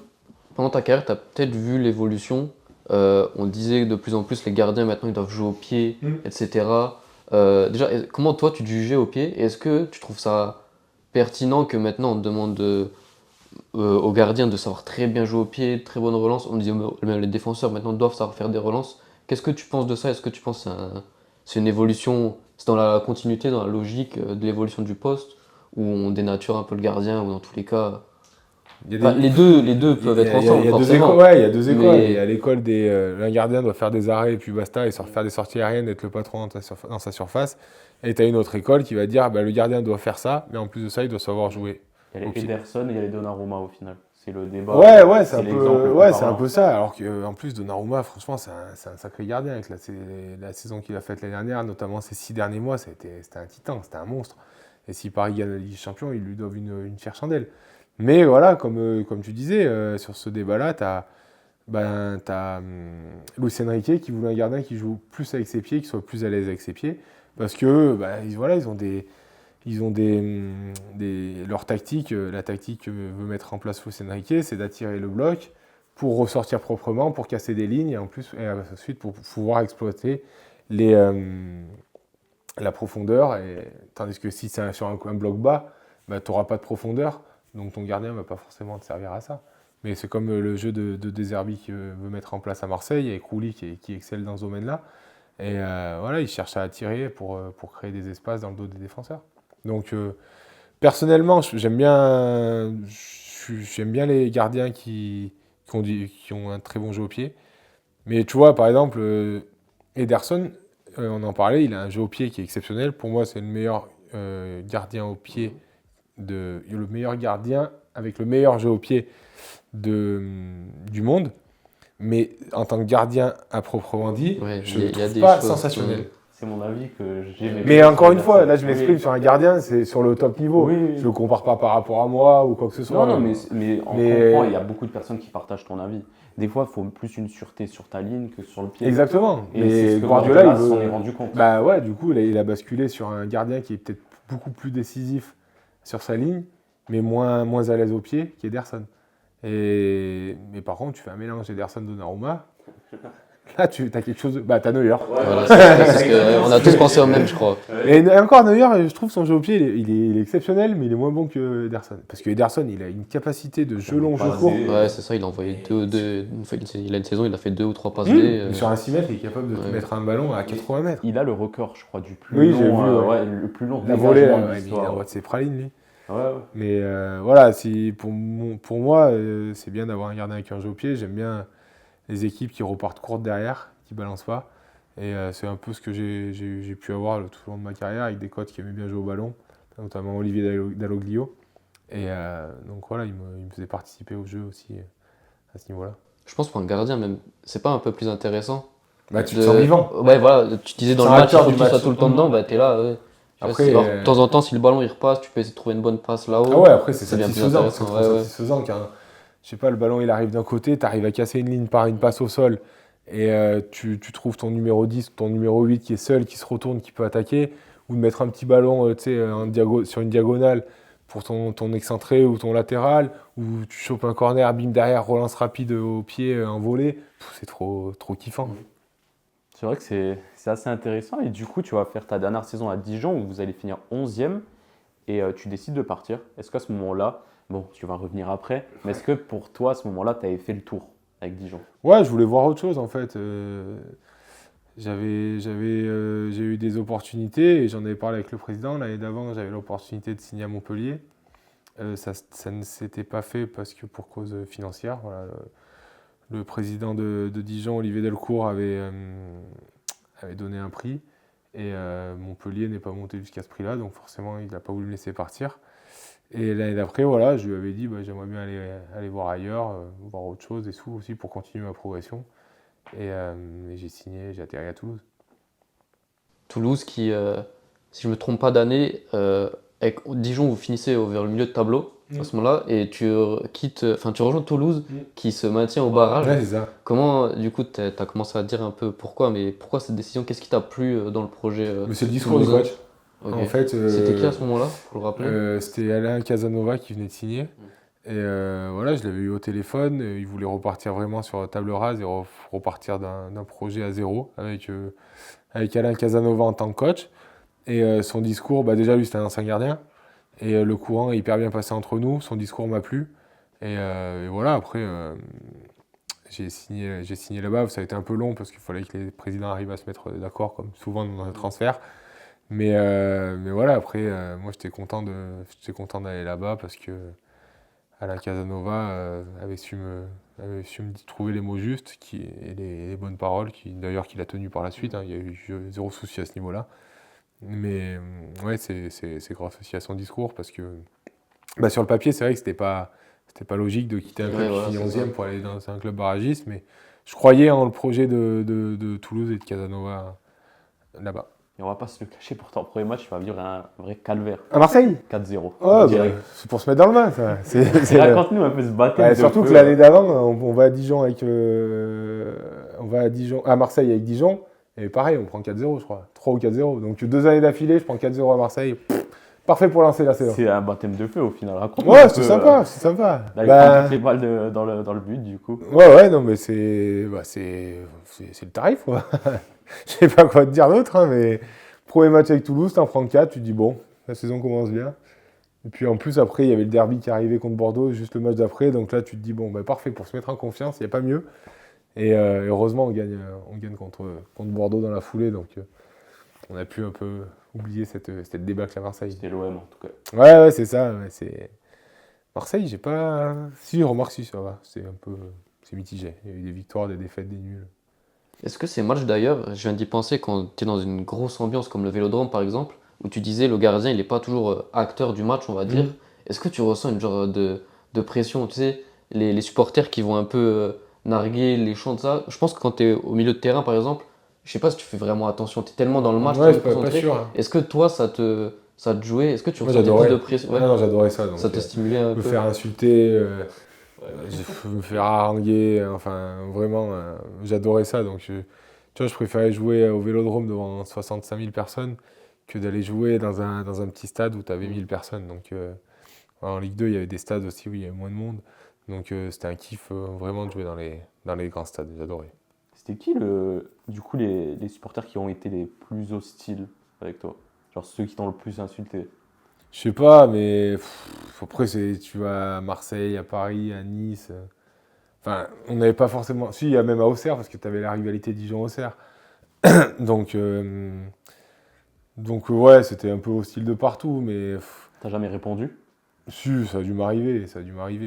pendant ta carrière, tu as peut-être vu l'évolution. On disait que de plus en plus, les gardiens, maintenant, ils doivent jouer au pied, etc. Déjà, comment toi, tu te jugeais au pied? Et est-ce que tu trouves ça pertinent que maintenant, on demande aux gardiens de savoir très bien jouer au pied, très bonne relance? On disait même les défenseurs, maintenant, doivent savoir faire des relances. Qu'est-ce que tu penses de ça? Est-ce que tu penses que c'est une évolution, c'est dans la continuité, dans la logique de l'évolution du poste, où on dénature un peu le gardien, ou dans tous les cas... Il y a Enfin, les deux peuvent être il y a ensemble, deux forcément. écoles, ouais, il y a deux écoles. Mais- Il y a l'école un gardien doit faire des arrêts et puis basta, et faire des sorties aériennes, être le patron dans sa surface. Et tu as une autre école qui va dire le gardien doit faire ça, mais en plus de ça, il doit savoir jouer. Il y a Ok. les Ederson et il y a les Donnarumma au final. C'est le débat. Ouais, c'est un l'exemple peu, le plus ouais, c'est un parlant. peu ça. Alors qu'en plus, Donnarumma, franchement, c'est un sacré gardien avec la saison qu'il a faite l'année dernière, notamment ces 6 derniers mois, c'était un titan, c'était un monstre. Et si Paris gagne la Ligue des Champions, ils lui doivent une fière chandelle. Mais voilà, comme tu disais, sur ce débat-là, t'as Luis Enrique qui voulait un gardien qui joue plus avec ses pieds, qui soit plus à l'aise avec ses pieds, parce que ils ont leur tactique, la tactique que veut mettre en place Luis Enrique, c'est d'attirer le bloc pour ressortir proprement, pour casser des lignes, et ensuite pour pouvoir exploiter la profondeur. Tandis que si c'est sur un bloc bas, tu n'auras pas de profondeur, donc ton gardien ne va pas forcément te servir à ça. Mais c'est comme le jeu de De Zerbi qui veut mettre en place à Marseille, avec Rouli qui excelle dans ce domaine-là. Et voilà, il cherche à attirer pour créer des espaces dans le dos des défenseurs. Donc personnellement, j'aime bien les gardiens qui ont un très bon jeu au pied. Mais tu vois, par exemple, Ederson, on en parlait, il a un jeu au pied qui est exceptionnel. Pour moi, c'est le meilleur gardien au pied, le meilleur gardien avec le meilleur jeu au pied du monde. Mais en tant que gardien à proprement dit, Ouais, je il y ne a trouve des pas choses, sensationnel. C'est mon avis que j'ai. Mais encore une fois, là je m'exprime sur un gardien, c'est sur le top niveau. Oui. Je ne le compare pas par rapport à moi ou quoi que ce soit. Non, mais on comprend, il y a beaucoup de personnes qui partagent ton avis. Des fois, il faut plus une sûreté sur ta ligne que sur le pied. Exactement. Et c'est Mais ce que Guardiola, il s'en veut... est rendu compte. Bah ouais, du coup, il a basculé sur un gardien qui est peut-être beaucoup plus décisif sur sa ligne, mais moins à l'aise au pied qu'Ederson. Mais par contre, tu fais un mélange Ederson-Donnarumma. Là, tu as quelque chose. T'as Neuer. Voilà, c'est ce que, on a tous pensé au même, je crois. Et encore Neuer, je trouve son jeu au pied, il est exceptionnel, mais il est moins bon que Ederson. Parce que Ederson, il a une capacité de jeu long, jeu court. Ouais, c'est ça, il a envoyé il a une saison, il a fait 2 ou 3 passes D. Sur un 6 mètres, il est capable de te mettre un ballon à 80 mètres. Il a le record, je crois, du plus Oui, long. j'ai vu, le plus long La volée, dégagement de il a l'histoire. la voix de ses pralines, lui. Ouais. Mais voilà, pour moi, c'est bien d'avoir un gardien avec un jeu au pied. J'aime bien les équipes qui repartent courtes derrière, qui ne balancent pas. Et c'est un peu ce que j'ai pu avoir tout au long de ma carrière avec des coachs qui aimaient bien jouer au ballon, notamment Olivier Dalloglio. Et donc voilà, il me faisait participer au jeu aussi à ce niveau-là. Je pense pour un gardien, même, c'est pas un peu plus intéressant Tu te sens vivant. Ouais, voilà, tu disais dans C'est le un match, il acteur faut du que tu sois match. tout le temps dedans, t'es là. Ouais. Après, Alors, de temps en temps, si le ballon il repasse, tu peux essayer de trouver une bonne passe là-haut. Ah ouais, après c'est bien plus satisfaisant. C'est intéressant. trop satisfaisant quand, je sais pas, le ballon il arrive d'un côté, tu arrives à casser une ligne par une passe au sol et tu trouves ton numéro 10, ton numéro 8 qui est seul, qui se retourne, qui peut attaquer, ou de mettre un petit ballon sur une diagonale pour ton excentré ou ton latéral, ou tu chopes un corner, bim derrière, relance rapide au pied, un volet. C'est trop kiffant. C'est vrai que c'est assez intéressant. Et du coup, tu vas faire ta dernière saison à Dijon où vous allez finir 11e et tu décides de partir. Est-ce qu'à ce moment-là, bon, tu vas revenir après, mais est-ce que pour toi, à ce moment-là, tu avais fait le tour avec Dijon? Ouais, je voulais voir autre chose en fait. J'ai eu des opportunités et j'en avais parlé avec le président. L'année d'avant, j'avais l'opportunité de signer à Montpellier. Ça ne s'était pas fait parce que pour cause financière. Voilà, le président de Dijon, Olivier Delcourt, avait donné un prix et Montpellier n'est pas monté jusqu'à ce prix-là, donc forcément il n'a pas voulu me laisser partir. Et l'année d'après, voilà, je lui avais dit j'aimerais bien aller voir ailleurs, voir autre chose et tout aussi pour continuer ma progression. Et j'ai signé, j'ai atterri à Toulouse. Toulouse qui, si je me trompe pas d'année, avec Dijon, vous finissez vers le milieu de tableau à ce moment-là et tu rejoins Toulouse qui se maintient au barrage. Ouais, c'est ça. Comment, du coup, tu as commencé à dire un peu pourquoi cette décision? Qu'est-ce qui t'a plu dans le projet Mais c'est le discours du coach. Ok. En fait, C'était qui à ce moment-là, pour le rappeler? C'était Alain Casanova qui venait de signer. Et voilà, je l'avais eu au téléphone. Il voulait repartir vraiment sur table rase et repartir d'un projet à zéro avec Alain Casanova en tant que coach. Et son discours, déjà lui c'était un ancien gardien. Et le courant est hyper bien passé entre nous. Son discours m'a plu. Et voilà, après, j'ai signé là-bas. Ça a été un peu long parce qu'il fallait que les présidents arrivent à se mettre d'accord, comme souvent dans un transfert. Mais voilà, après, moi j'étais content d'aller là-bas parce que Alain Casanova avait su me trouver les mots justes et les bonnes paroles, d'ailleurs qu'il a tenu par la suite. Hein, il y a eu zéro souci à ce niveau-là. Mais ouais, c'est grâce aussi à son discours parce que sur le papier, c'est vrai que c'était pas logique de quitter un club qui finit 11e pour aller dans un club barragiste, mais je croyais en le projet de Toulouse et de Casanova là-bas. Et on va pas se le cacher, pour ton premier match, tu vas vivre un vrai calvaire. À Marseille 4-0. Oh, c'est pour se mettre dans le bain, ça. Raconte-nous un peu ce baptême de surtout feu. que l'année d'avant, on va à Dijon à Marseille avec Dijon, et pareil, on prend 4-0, je crois. 3 ou 4-0. Donc 2 années d'affilée, je prends 4-0 à Marseille. Parfait pour lancer la saison. C'est un baptême de feu au final. Raconte-nous Ouais, un c'est peu, sympa, c'est sympa. Là, il prend toutes les balles dans le but, du coup. Ouais, non, mais c'est le tarif, quoi. Je sais pas quoi te dire d'autre, hein, mais premier match avec Toulouse, t'en prends 4, tu te dis bon, la saison commence bien. Et puis en plus, après, il y avait le derby qui arrivait contre Bordeaux, juste le match d'après, donc là, tu te dis bon, parfait pour se mettre en confiance, il n'y a pas mieux. Et heureusement, on gagne contre Bordeaux dans la foulée, donc on a pu un peu oublier cette débâcle à Marseille. C'était l'OM en tout cas. Ouais, c'est ça. Ouais, Marseille, j'ai pas. Si, remarque, si, ça va. C'est mitigé. Il y a eu des victoires, des défaites, des nuls. Est-ce que ces matchs d'ailleurs, je viens d'y penser quand tu es dans une grosse ambiance comme le Vélodrome par exemple, où tu disais le gardien il n'est pas toujours acteur du match, on va dire. Est-ce que tu ressens une genre de pression, tu sais, les supporters qui vont un peu narguer les chants de ça. Je pense que quand tu es au milieu de terrain par exemple, je sais pas si tu fais vraiment attention, tu es tellement dans le match, Ouais, tu es pas concentré. sûr. Hein. Est-ce que toi ça te jouait? Est-ce que tu Moi, ressentais j'adorais. plus de pression? Ouais. Non, j'adorais ça. Donc, Ça te stimulait un me peu? faire insulter, me faire haranguer, enfin vraiment, j'adorais ça. Donc tu vois, je préférais jouer au Vélodrome devant 65 000 personnes que d'aller jouer dans un petit stade où tu avais 1000 personnes. Donc en Ligue 2, il y avait des stades aussi où il y avait moins de monde. Donc c'était un kiff vraiment de jouer dans les grands stades, j'adorais. C'était qui du coup les supporters qui ont été les plus hostiles avec toi? Genre ceux qui t'ont le plus insulté? Je sais pas, mais après, tu vas à Marseille, à Paris, à Nice. Enfin, on n'avait pas forcément. Si, il y a même à Auxerre, parce que tu avais la rivalité Dijon-Auxerre. Donc, ouais, c'était un peu hostile de partout, mais. T'as jamais répondu? Si, ça a dû m'arriver,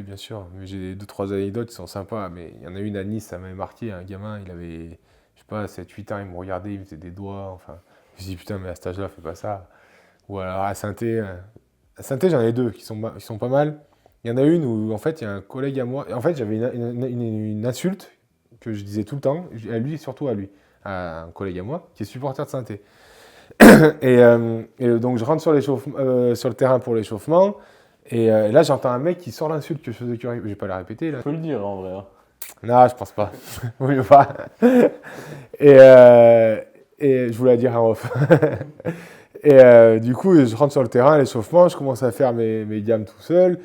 bien sûr. Mais j'ai 2-3 anecdotes qui sont sympas, mais il y en a une à Nice, ça m'avait marqué. Un gamin, il avait, je sais pas, 7-8 ans, il me regardait, il me faisait des doigts, enfin. Je me suis dit, putain, mais à cet âge-là, fais pas ça. Ou alors à Saint-Étienne. À Saint-Étienne, j'en ai deux qui sont pas mal. Il y en a une où, en fait, il y a un collègue à moi. En fait, j'avais une insulte que je disais tout le temps, à lui et surtout à lui, à un collègue à moi, qui est supporter de Saint-Étienne. Et donc, je rentre sur le terrain pour l'échauffement. Et là, j'entends un mec qui sort l'insulte que je faisais. Je vais pas la répéter, là. Tu peux le dire en vrai. Hein. Non, je pense pas. Oui, pas. Et je voulais la dire en off. Et du coup, je rentre sur le terrain, l'échauffement, je commence à faire mes gammes tout seul.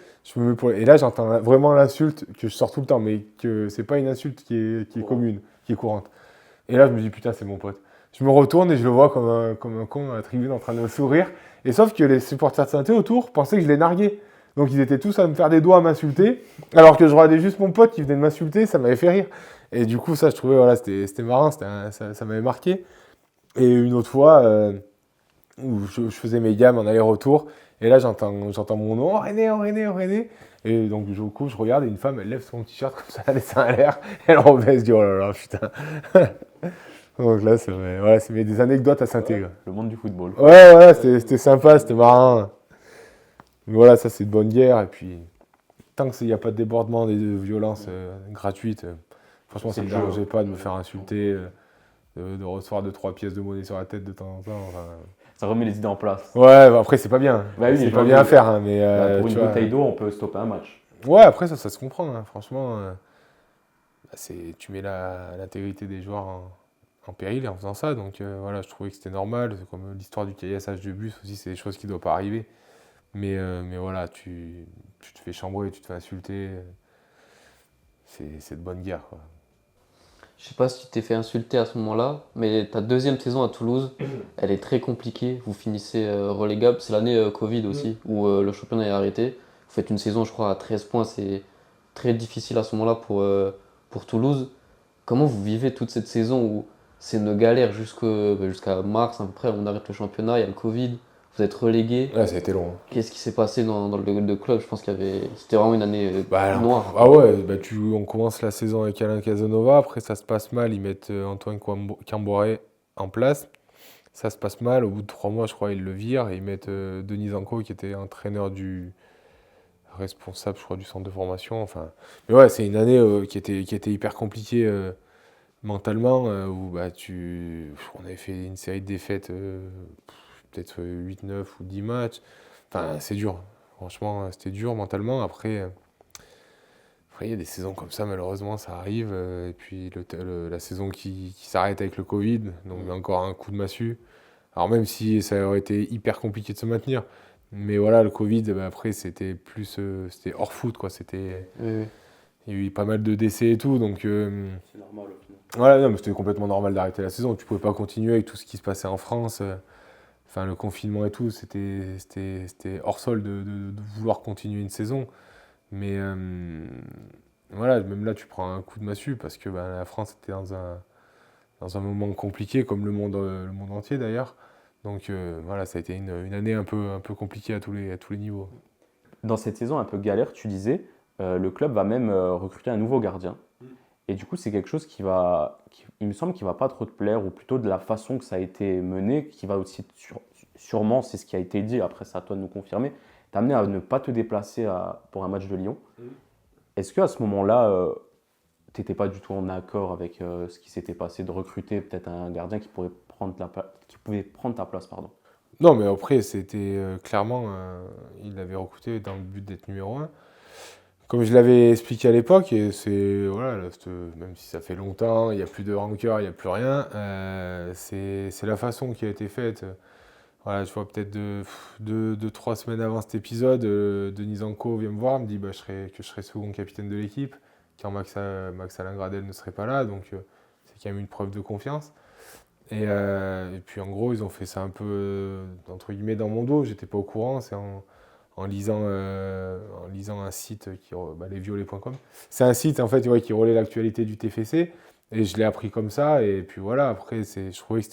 Et là, j'entends vraiment l'insulte que je sors tout le temps, mais que c'est pas une insulte qui est commune, qui est courante. Et là, je me dis, putain, c'est mon pote. Je me retourne et je le vois comme un con à la tribune en train de sourire. Et sauf que les supporters de Saint-Étienne autour pensaient que je les narguais. Donc ils étaient tous à me faire des doigts, à m'insulter, alors que je regardais juste mon pote qui venait de m'insulter, ça m'avait fait rire. Et du coup, ça, je trouvais, voilà, c'était marrant, ça m'avait marqué. Et une autre fois, où je faisais mes gammes en aller-retour, et là, j'entends mon nom, oh René, oh René, oh René. Et donc, du coup, je regarde, et une femme, elle lève son t-shirt comme ça, elle laisse en l'air, elle rebaisse, je dis, oh là là, putain. Donc là, c'est des anecdotes à Saint-Étienne. Ouais, le monde du football. Ouais, voilà, c'était sympa, c'était marrant. Mais voilà, ça c'est de bonne guerre. Et puis, tant qu'il n'y a pas de débordement, de violence gratuite, franchement, ça ne me dérangeait pas de me faire insulter, de recevoir 2-3 pièces de monnaie sur la tête de temps en temps. Enfin... Ça remet les idées en place. Ouais, bah après, c'est pas bien. Bah oui, c'est pas bien à faire. Hein, mais, pour une bouteille d'eau, on peut stopper un match. Ouais, après, ça se comprend. Hein, franchement, tu mets l'intégrité des joueurs en péril en faisant ça. Donc voilà, je trouvais que c'était normal. C'est comme l'histoire du caillassage de bus aussi, c'est des choses qui ne doivent pas arriver. Mais voilà, tu te fais chambrer, tu te fais insulter. C'est de bonne guerre, quoi. Je sais pas si tu t'es fait insulter à ce moment-là, mais ta deuxième saison à Toulouse, elle est très compliquée. Vous finissez relégable. C'est l'année Covid aussi, où le championnat est arrêté. Vous faites une saison, je crois, à 13 points. C'est très difficile à ce moment-là pour Toulouse. Comment vous vivez toute cette saison où c'est une galère jusqu'à mars à peu près, on arrête le championnat, il y a le Covid. vous êtes relégué. Ouais, ça a été long. Qu'est-ce qui s'est passé dans le club? Je pense c'était vraiment une année noire. Ah ouais, on commence la saison avec Alain Casanova, après ça se passe mal, ils mettent Antoine Camboré en place. Ça se passe mal, au bout de 3 mois, je crois, ils le virent et ils mettent Denis Anco, qui était entraîneur responsable, je crois, du centre de formation. Enfin, mais ouais, c'est une année qui était hyper compliquée mentalement, où on avait fait une série de défaites, peut-être 8, 9 ou 10 matchs. Enfin, c'est dur. Franchement, c'était dur mentalement. Après, il y a des saisons comme ça, malheureusement, ça arrive. Et puis la saison qui s'arrête avec le Covid, donc encore un coup de massue. Alors même si ça aurait été hyper compliqué de se maintenir, mais voilà, le Covid, après c'était c'était hors foot, quoi. Oui. Il y a eu pas mal de décès et tout, donc C'est normal au final. voilà, non, mais c'était complètement normal d'arrêter la saison. Tu pouvais pas continuer avec tout ce qui se passait en France. Enfin, le confinement et tout, c'était hors sol de vouloir continuer une saison. Mais voilà, même là, tu prends un coup de massue parce que la France était dans un moment compliqué, comme le monde entier d'ailleurs. Donc voilà, ça a été une année un peu compliquée à tous les niveaux. Dans cette saison un peu galère, tu disais, le club va même recruter un nouveau gardien. Et du coup, c'est quelque chose il me semble, qui va pas trop te plaire, ou plutôt de la façon que ça a été mené, qui va aussi, sûrement, c'est ce qui a été dit, après c'est à toi de nous confirmer, t'amener à ne pas te déplacer pour un match de Lyon. Est-ce qu'à ce moment-là, tu n'étais pas du tout en accord avec ce qui s'était passé, de recruter peut-être un gardien qui pouvait prendre ta place, pardon. Non, mais après, c'était clairement, il l'avait recruté dans le but d'être numéro 1. Comme je l'avais expliqué à l'époque, et voilà, même si ça fait longtemps, il n'y a plus de rancœur, il n'y a plus rien, c'est la façon qui a été faite. Voilà, je vois peut-être 3 semaines avant cet épisode, Denis Anco vient me voir, me dit que je serai second capitaine de l'équipe, car Max-Alain Gradel ne serait pas là, donc c'est quand même une preuve de confiance. Et puis en gros, ils ont fait ça un peu, entre guillemets, dans mon dos, j'étais pas au courant, c'est en lisant un site, lesviolets.com. C'est un site en fait, ouais, qui relaie l'actualité du TFC, et je l'ai appris comme ça, et puis voilà, après, je trouvais que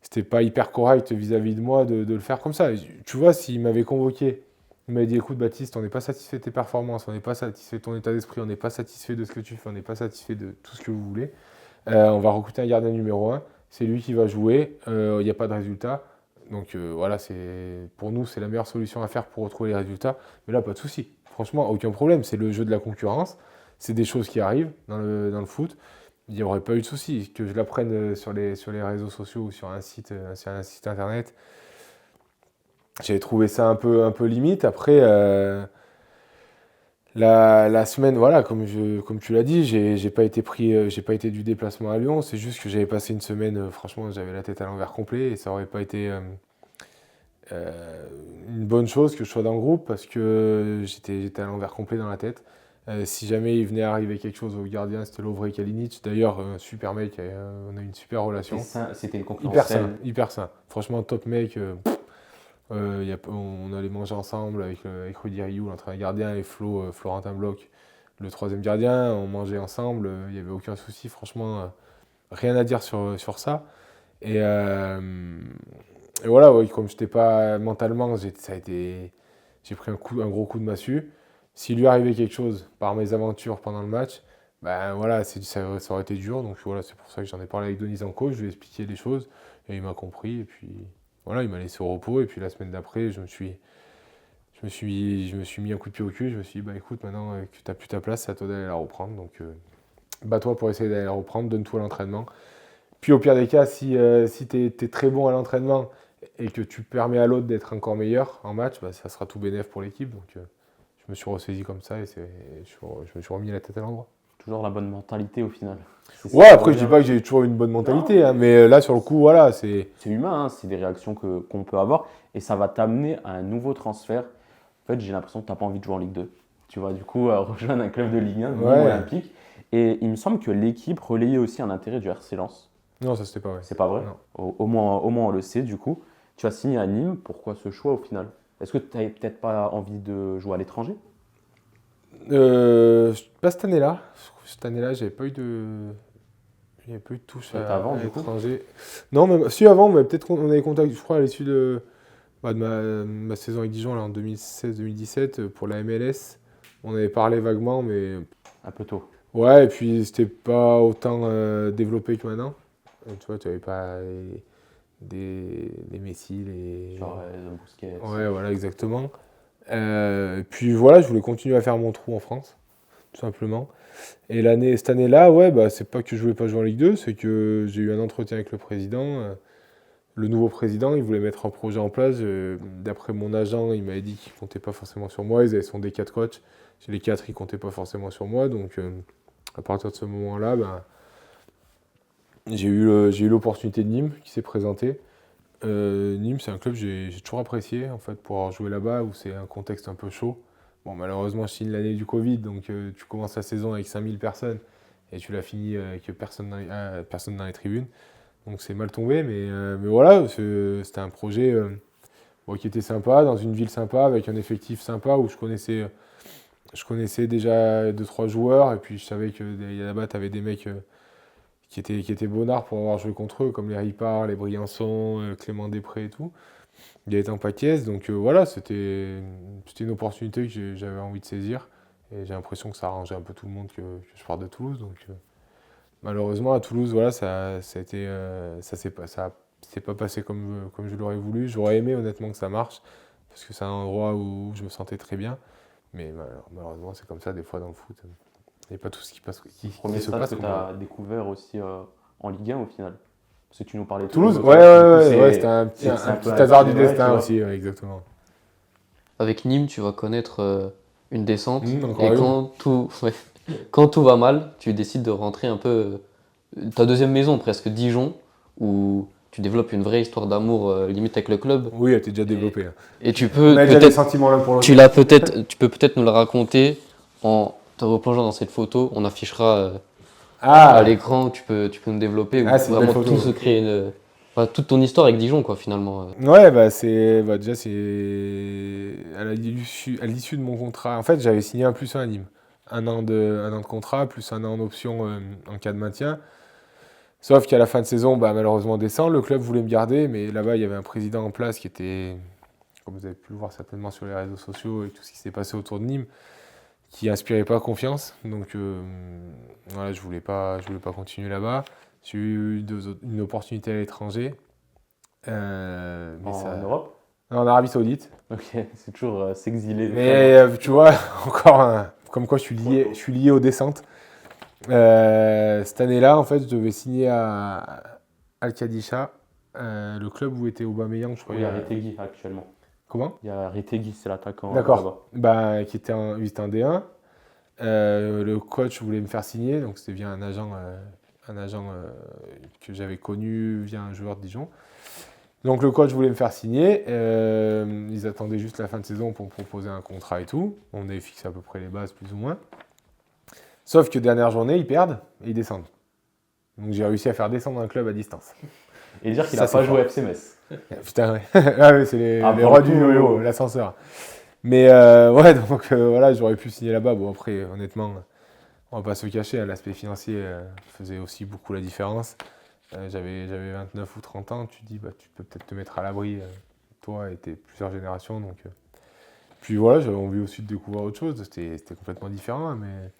c'était pas hyper correct vis-à-vis de moi de le faire comme ça. Et tu vois, s'il m'avait convoqué, il m'avait dit écoute Baptiste, on n'est pas satisfait de tes performances, on n'est pas satisfait de ton état d'esprit, on n'est pas satisfait de ce que tu fais, on n'est pas satisfait de tout ce que vous voulez. On va recruter un gardien numéro 1, c'est lui qui va jouer, il n'y a pas de résultat. Donc voilà, pour nous, c'est la meilleure solution à faire pour retrouver les résultats. Mais là, pas de souci. Franchement, aucun problème. C'est le jeu de la concurrence. C'est des choses qui arrivent dans le foot. Il n'y aurait pas eu de souci. Que je l'apprenne sur les réseaux sociaux ou sur un site internet, j'avais trouvé ça un peu limite. Après, la semaine, voilà, comme tu l'as dit, j'ai pas été du déplacement à Lyon. C'est juste que j'avais passé une semaine, franchement, j'avais la tête à l'envers complet et ça aurait pas été une bonne chose que je sois dans le groupe parce que j'étais à l'envers complet dans la tête. Si jamais il venait arriver quelque chose au gardien, c'était Lovre Kalinic. D'ailleurs, un super mec, on a une super relation. C'était une concurrence hyper sain. Franchement, top mec. On allait manger ensemble avec Rudy Rioux, l'entraîneur gardien, et Florentin Bloch, le troisième gardien. On mangeait ensemble, il n'y avait aucun souci. Franchement, rien à dire sur ça. Et voilà, ouais, comme je n'étais pas mentalement, j'ai pris un gros coup de massue. S'il lui arrivait quelque chose par mes aventures pendant le match, ben voilà, ça aurait été dur. Donc voilà, c'est pour ça que j'en ai parlé avec Denis Anco, je lui ai expliqué les choses et il m'a compris. Et puis voilà, il m'a laissé au repos. Et puis la semaine d'après, je me suis mis un coup de pied au cul. Je me suis dit, bah écoute, maintenant que tu n'as plus ta place, c'est à toi d'aller la reprendre. Donc bats-toi pour essayer d'aller la reprendre, donne-toi à l'entraînement. Puis au pire des cas, si tu es très bon à l'entraînement et que tu permets à l'autre d'être encore meilleur en match, bah, ça sera tout bénef pour l'équipe. Donc je me suis ressaisi comme ça et je me suis remis la tête à l'endroit. Toujours la bonne mentalité au final. Ouais, après je dis pas que j'ai toujours une bonne mentalité, hein, mais là sur le coup, voilà, c'est humain, hein, c'est des réactions qu'on peut avoir et ça va t'amener à un nouveau transfert. En fait, j'ai l'impression que tu n'as pas envie de jouer en Ligue 2. Tu vas du coup rejoindre un club de Ligue 1, olympique. Et il me semble que l'équipe relayait aussi un intérêt du RC Lens. Non, ça c'était pas vrai. C'est pas vrai. Au moins on le sait du coup. Tu as signé à Nîmes, pourquoi ce choix au final? Est-ce que tu n'avais peut-être pas envie de jouer à l'étranger? Pas cette année-là. Cette année-là, j'avais pas eu de touche à l'étranger. Non, même si avant, mais peut-être qu'on avait contact, je crois, à l'issue de de ma saison avec Dijon là, en 2016-2017 pour la MLS. On avait parlé vaguement, mais Un peu tôt. ouais, et puis c'était pas autant développé que maintenant. Tu vois, tu n'avais pas les Messi, les... Genre Busquets. Ouais, voilà, exactement. Et puis voilà, je voulais continuer à faire mon trou en France, tout simplement. Et cette année-là, ouais, bah, c'est pas que je voulais pas jouer en Ligue 2, c'est que j'ai eu un entretien avec le président. Le nouveau président, il voulait mettre un projet en place. D'après mon agent, il m'avait dit qu'il comptait pas forcément sur moi. Ils avaient sondé 4 coachs. Chez les 4, ils comptaient pas forcément sur moi. Donc, à partir de ce moment-là, bah, j'ai eu l'opportunité de Nîmes qui s'est présentée. Nîmes, c'est un club que j'ai toujours apprécié en fait, pour avoir joué là-bas où c'est un contexte un peu chaud. Bon, malheureusement, je signe l'année du Covid, donc tu commences la saison avec 5000 personnes et tu l'as fini avec personne dans les tribunes. Donc c'est mal tombé, mais voilà, c'était un projet bon, qui était sympa, dans une ville sympa, avec un effectif sympa où je connaissais déjà 2-3 joueurs et puis je savais que là-bas, tu avais des mecs qui étaient bonnards pour avoir joué contre eux, comme les Ripard, les Briançon, Clément Després et tout. Gaëtan Paquiez, donc voilà, c'était une opportunité que j'avais envie de saisir. Et j'ai l'impression que ça arrangeait un peu tout le monde que je parte de Toulouse. Donc malheureusement, à Toulouse, voilà, ça s'est pas passé comme je l'aurais voulu. J'aurais aimé honnêtement que ça marche, parce que c'est un endroit où je me sentais très bien. Mais malheureusement, c'est comme ça des fois dans le foot. Il n'y a pas tout ce qui Premier se stade passe que comme tu ça. as découvert aussi en Ligue 1 au final. Parce que tu nous parlais de Toulouse, du ouais, coup, ouais, c'était un c'est un petit peu hasard du ouais, tu destin vois. aussi, ouais, exactement. Avec Nîmes, tu vas connaître une descente. Encore Et une. ouais, quand tout va mal, tu décides de rentrer un peu ta deuxième maison, presque Dijon, où tu développes une vraie histoire d'amour limite avec le club. Oui, elle était déjà développée. Hein. Et tu On peux a déjà des peut-être, sentiments l'un pour l'autre. tu peux peut-être nous le raconter en te replongeant dans cette photo. On affichera à Ah, l'écran, tu peux nous développer, où c'est une belle vraiment photo. tout se crée, enfin, toute ton histoire avec Dijon, quoi, finalement. Ouais, déjà c'est à l'issue de mon contrat. En fait, j'avais signé un plus un à Nîmes. Un an de contrat, plus un an en option en cas de maintien. Sauf qu'à la fin de saison, bah, malheureusement descend. Le club voulait me garder, mais là-bas, il y avait un président en place qui était, comme vous avez pu le voir certainement sur les réseaux sociaux et tout ce qui s'est passé autour de Nîmes, qui inspirait pas confiance. Donc voilà, je voulais pas continuer là-bas. J'ai eu une opportunité à l'étranger. En Europe. En Arabie Saoudite. Ok, c'est toujours s'exiler. Mais tu vois, encore comme quoi je suis lié aux descentes. Cette année-là, en fait, je devais signer à Al-Khadisha, le club où était Aubameyang, je crois. Il y a Retegui actuellement. Comment? Il y a Retegui, c'est l'attaquant D'accord. là-bas. Bah, qui était lui, c'était un D1. Le coach voulait me faire signer, donc c'était via un agent que j'avais connu via un joueur de Dijon. Donc le coach voulait me faire signer. Ils attendaient juste la fin de saison pour me proposer un contrat et tout. On avait fixé à peu près les bases, plus ou moins. Sauf que dernière journée, ils perdent et ils descendent. Donc j'ai réussi à faire descendre un club à distance. Et dire qu'il Ça, n'a c'est pas fort. joué FC Metz. Putain, ouais. Ah ouais, c'est les pour rois le du coup, yo-yo, l'ascenseur. Mais ouais, donc voilà, j'aurais pu signer là-bas. Bon, après, honnêtement, on va pas se cacher, hein, l'aspect financier faisait aussi beaucoup la différence. J'avais 29 ou 30 ans, tu te dis, bah, tu peux peut-être te mettre à l'abri, toi et plusieurs générations. Donc, puis voilà, j'avais envie aussi de découvrir autre chose, c'était complètement différent. Hein, mais...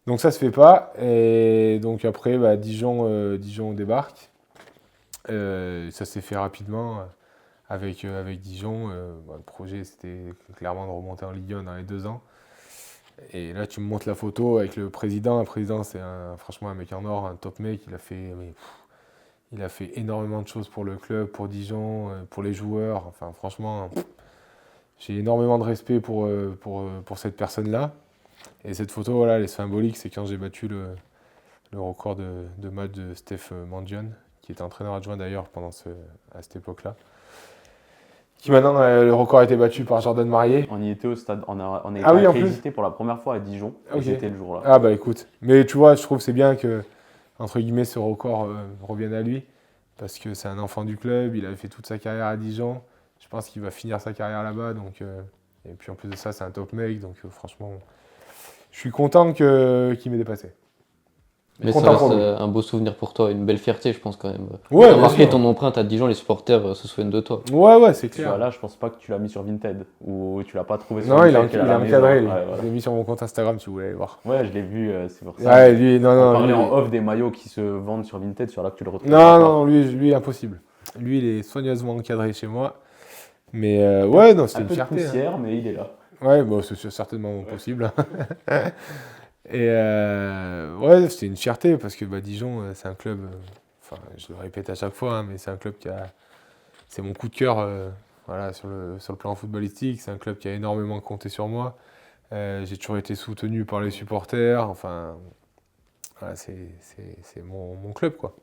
Donc ça se fait pas. Et donc après, bah, Dijon débarque. Ça s'est fait rapidement avec Dijon. Bah, le projet, c'était clairement de remonter en Ligue 1 dans les 2 ans. Et là, tu me montres la photo avec le président. Le président, c'est franchement un mec en or, un top mec. Il a fait énormément de choses pour le club, pour Dijon, pour les joueurs. Enfin, franchement, j'ai énormément de respect pour cette personne-là. Et cette photo, voilà, elle est symbolique. C'est quand j'ai battu le record de match de Steph Mandion, qui était entraîneur adjoint d'ailleurs à cette époque-là. Qui maintenant, le record a été battu par Jordan Marié. On y était au stade, on a été Ah oui, en accrédité pour la première fois à Dijon. Et Ok. j'étais le jour-là. Ah bah écoute, mais tu vois, je trouve que c'est bien que, entre guillemets, ce record revienne à lui, parce que c'est un enfant du club, il avait fait toute sa carrière à Dijon, je pense qu'il va finir sa carrière là-bas, donc, et puis en plus de ça, c'est un top mec, donc franchement, je suis content qu'il m'ait dépassé. Mais ça content reste pour lui. un beau souvenir pour toi, une belle fierté, je pense quand même. Ouais, T'as bien marqué sûr. ton empreinte à Dijon, les supporters se souviennent de toi. Ouais, c'est Tu vois, clair. là, je pense pas que tu l'as mis sur Vinted ou tu l'as pas trouvé sur Non, il Vinted, qu'il il à est la maison. encadré, lui. Ouais, Je voilà. l'ai mis sur mon compte Instagram si vous voulez aller voir. Ouais, je l'ai vu, c'est pour ça. Ouais, Mais lui, non, on non, parlait lui. en off des maillots qui se vendent sur Vinted, sur là que tu le retrouveras Non, pas. non, lui, impossible. Lui, il est soigneusement encadré chez moi. Mais non, c'était Un une peu de fierté. Hein. poussière, mais il est là. Ouais, bon, c'est certainement possible. Et ouais, c'était une fierté parce que Dijon, c'est un club, enfin, je le répète à chaque fois, hein, mais c'est un club c'est mon coup de cœur voilà, sur le plan footballistique. C'est un club qui a énormément compté sur moi. J'ai toujours été soutenu par les supporters. Enfin, voilà, c'est mon club, quoi.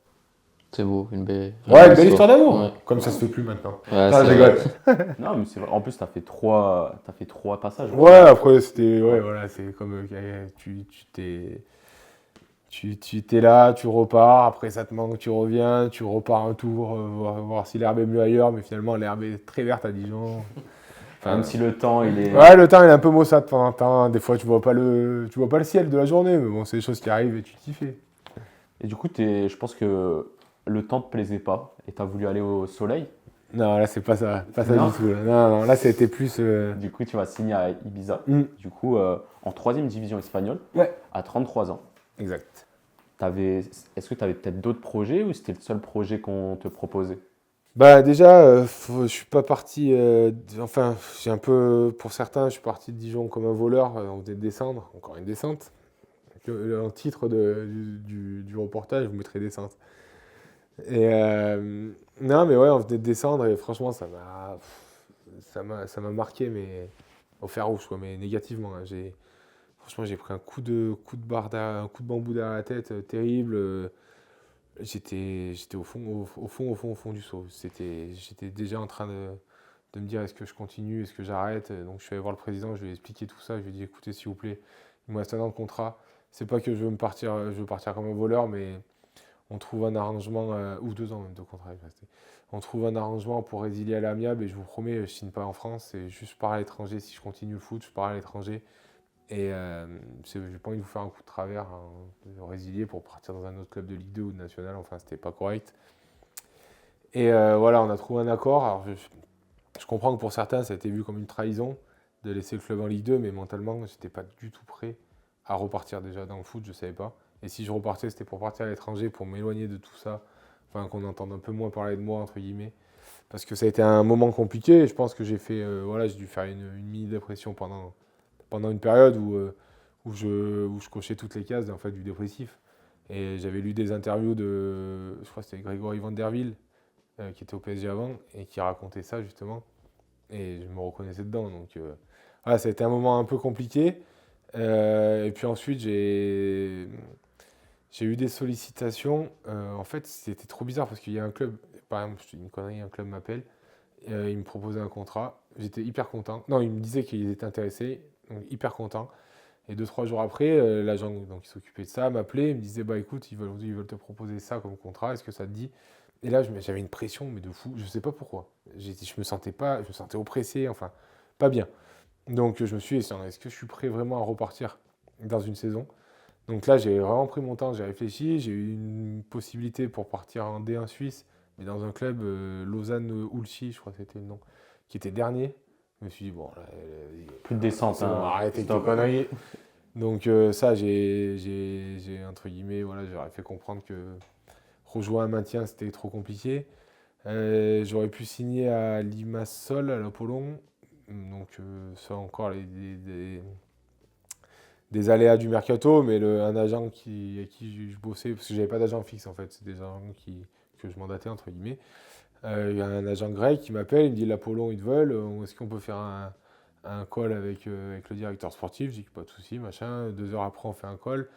C'est beau, une belle. Ouais, une belle histoire d'amour. Ouais. Comme ça se fait plus maintenant. Ouais, Ah, c'est je vrai. rigole. Non, mais c'est vrai. En plus, t'as fait trois passages. Ouais, après, c'était. Ouais, voilà, c'est comme. Tu t'es là, tu repars, après ça te manque, tu reviens, tu repars un tour, voir si l'herbe est mieux ailleurs, mais finalement l'herbe est très verte à Dijon. Même si le temps, il est. Ouais, le temps il est un peu maussade de temps en temps, des fois tu vois pas le ciel de la journée, mais bon, c'est des choses qui arrivent et tu t'y fais. Et du coup, je pense que le temps te plaisait pas et t'as voulu aller au soleil. Non, là c'est pas ça Non. du tout. Là. Non, non, là c'était plus. Du coup, tu vas signer à Ibiza. Mm. Du coup, en 3e division espagnole, Ouais. à 33 ans. Exact. Est-ce que tu avais peut-être d'autres projets ou c'était le seul projet qu'on te proposait? Déjà, je suis pas parti. Enfin, j'ai un peu. Pour certains, je suis parti de Dijon comme un voleur, on venait de descendre, encore une descente. En titre du reportage, vous mettrez descente. Et non, mais ouais, on venait de descendre et franchement, ça m'a marqué, mais au fer rouge, quoi, mais négativement. Hein. Franchement, j'ai pris un coup de barre, un coup de bambou derrière la tête, terrible. J'étais au fond du seau. J'étais déjà en train de me dire est-ce que je continue, est-ce que j'arrête. Donc je suis allé voir le président, je lui ai expliqué tout ça. Je lui ai dit écoutez, s'il vous plaît, il me reste un an de contrat. C'est pas que je veux partir comme un voleur, mais on trouve un arrangement, ou 2 ans même de contrat. On trouve un arrangement pour résilier à l'amiable et je vous promets, je signe pas en France, c'est juste je pars à l'étranger. Si je continue le foot, je pars à l'étranger. Et j'ai pas envie de vous faire un coup de travers, hein, de résilier pour partir dans un autre club de Ligue 2 ou de National, enfin c'était pas correct. Et voilà, on a trouvé un accord. Alors je comprends que pour certains ça a été vu comme une trahison de laisser le club en Ligue 2, mais mentalement j'étais pas du tout prêt à repartir déjà dans le foot, je savais pas. Et si je repartais, c'était pour partir à l'étranger, pour m'éloigner de tout ça, enfin qu'on entende un peu moins parler de moi, entre guillemets. Parce que ça a été un moment compliqué, et je pense que j'ai dû faire une mini-dépression pendant une période où je cochais toutes les cases en fait, du dépressif. Et j'avais lu des interviews je crois que c'était Grégory Van der Wiel, qui était au PSG avant, et qui racontait ça justement. Et je me reconnaissais dedans. Donc voilà, ça a été un moment un peu compliqué. Et puis ensuite, j'ai eu des sollicitations. En fait, c'était trop bizarre parce qu'il y a un club, par exemple, je te dis une connerie, un club m'appelle, il me proposait un contrat. J'étais hyper content. Non, il me disait qu'il était intéressé, donc hyper content. Et 2-3 jours après, l'agent donc, qui s'occupait de ça m'appelait, il me disait bah écoute, ils veulent te proposer ça comme contrat, est-ce que ça te dit? Et là, j'avais une pression, mais de fou, je sais pas pourquoi. Je me sentais oppressé, enfin, pas bien. Donc je me suis dit, est-ce que je suis prêt vraiment à repartir dans une saison? Donc là, j'ai vraiment pris mon temps, j'ai réfléchi, j'ai eu une possibilité pour partir en D1 Suisse, mais dans un club Lausanne-Oulchi, je crois que c'était le nom, qui était dernier. Je me suis dit, bon, là, Plus de descente. c'est bon, Hein. arrêtez tes Stop. conneries. Donc ça, entre guillemets, voilà, j'aurais fait comprendre que rejoindre un maintien, c'était trop compliqué. J'aurais pu signer à Limassol, à l'Apollon. Donc ça encore des aléas du mercato, mais un agent avec qui je bossais, parce que j'avais pas d'agent fixe en fait, c'est des agents que je mandatais entre guillemets. Il y a un agent grec qui m'appelle, il me dit l'Apollon ils te veulent, est-ce qu'on peut faire un call avec le directeur sportif? Je dis pas de souci, machin. 2 heures après on fait un call.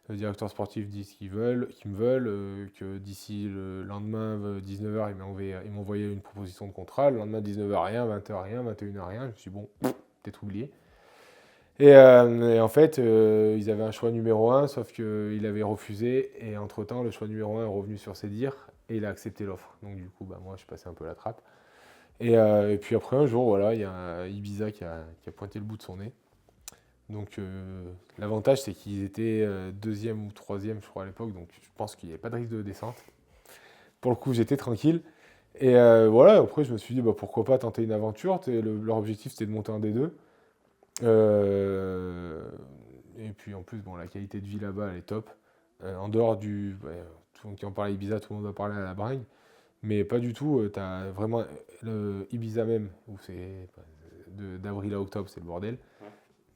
Le directeur sportif dit ce qu'ils me veulent, que d'ici le lendemain 19h ils m'ont envoyé une proposition de contrat. Le lendemain 19h rien, 20h rien, 21h rien. Je me suis dit bon, peut-être oublié. Et en fait, ils avaient un choix numéro 1, sauf qu'il avait refusé. Et entre-temps, le choix numéro 1 est revenu sur ses dires et il a accepté l'offre. Donc du coup, moi, je suis passé un peu la trappe. Et puis après, un jour, voilà, il y a un Ibiza qui a pointé le bout de son nez Donc l'avantage, c'est qu'ils étaient deuxième ou troisième, je crois, à l'époque. Donc je pense qu'il n'y avait pas de risque de descente. Pour le coup, j'étais tranquille. Et voilà, après, je me suis dit, bah, pourquoi pas tenter une aventure. Leur objectif, c'était de monter en D2. Et puis en plus, bon, la qualité de vie là-bas, elle est top. En dehors du. Tout le monde qui en parle à Ibiza, tout le monde va parler à la Bringue. Mais pas du tout. Tu as vraiment le Ibiza même, où c'est d'avril à octobre, c'est le bordel.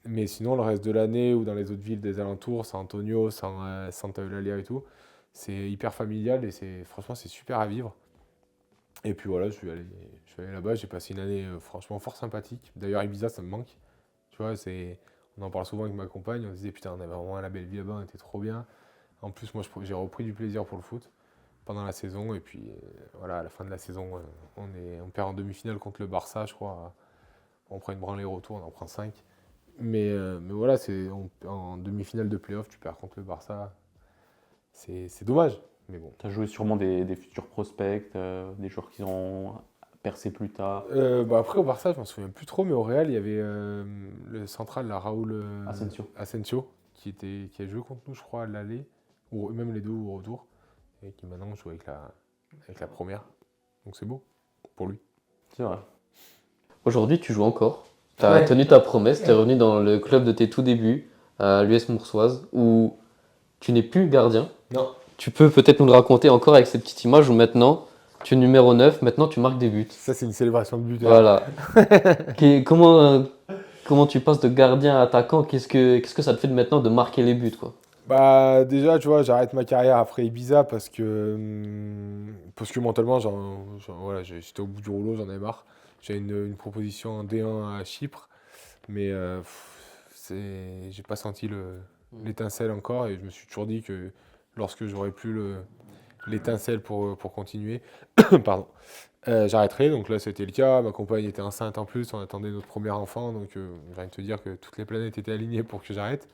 Mais sinon, le reste de l'année, ou dans les autres villes des alentours, San Antonio, Santa Eulalia et tout, c'est hyper familial et franchement, c'est super à vivre. Et puis voilà, je suis allé là-bas, j'ai passé une année franchement fort sympathique. D'ailleurs, Ibiza, ça me manque. Tu vois, on en parle souvent avec ma compagne, on se disait putain, on avait vraiment la belle vie là-bas, on était trop bien. En plus, moi, j'ai repris du plaisir pour le foot pendant la saison. Et puis voilà, à la fin de la saison, on perd en demi-finale contre le Barça, je crois. On prend une branlée retour, on en prend 5. Mais voilà, en demi-finale de play-off, tu perds contre le Barça. C'est dommage, mais bon. Tu as joué sûrement des futurs prospects, des joueurs qui ont percé plus tard. Bah après, au Barça, je m'en souviens plus trop, mais au Real, il y avait le central, là, Raúl Asensio, qui a joué contre nous, je crois, à l'aller, ou même les deux au retour, et qui maintenant joue avec la première. Donc c'est beau pour lui. C'est vrai. Aujourd'hui, tu joues encore. Tu as tenu ta promesse, tu es revenu dans le club de tes tout débuts, à l'US Moursoise, où tu n'es plus gardien. Non. Tu peux peut-être nous le raconter encore avec cette petite image où maintenant, tu es numéro 9, maintenant tu marques des buts. Ça, c'est une célébration de but. Voilà. Comment tu passes de gardien à attaquant? Qu'est-ce que ça te fait de maintenant de marquer les buts, quoi? Bah déjà, tu vois, j'arrête ma carrière après Ibiza parce que mentalement, voilà, j'étais au bout du rouleau, j'en avais marre. J'avais une proposition en D1 à Chypre, mais j'ai pas senti l'étincelle encore et je me suis toujours dit que lorsque j'aurais plus l'étincelle pour continuer, pardon, j'arrêterai. Donc là, c'était le cas. Ma compagne était enceinte en plus, on attendait notre premier enfant, donc j'ai envie de te dire que toutes les planètes étaient alignées pour que j'arrête.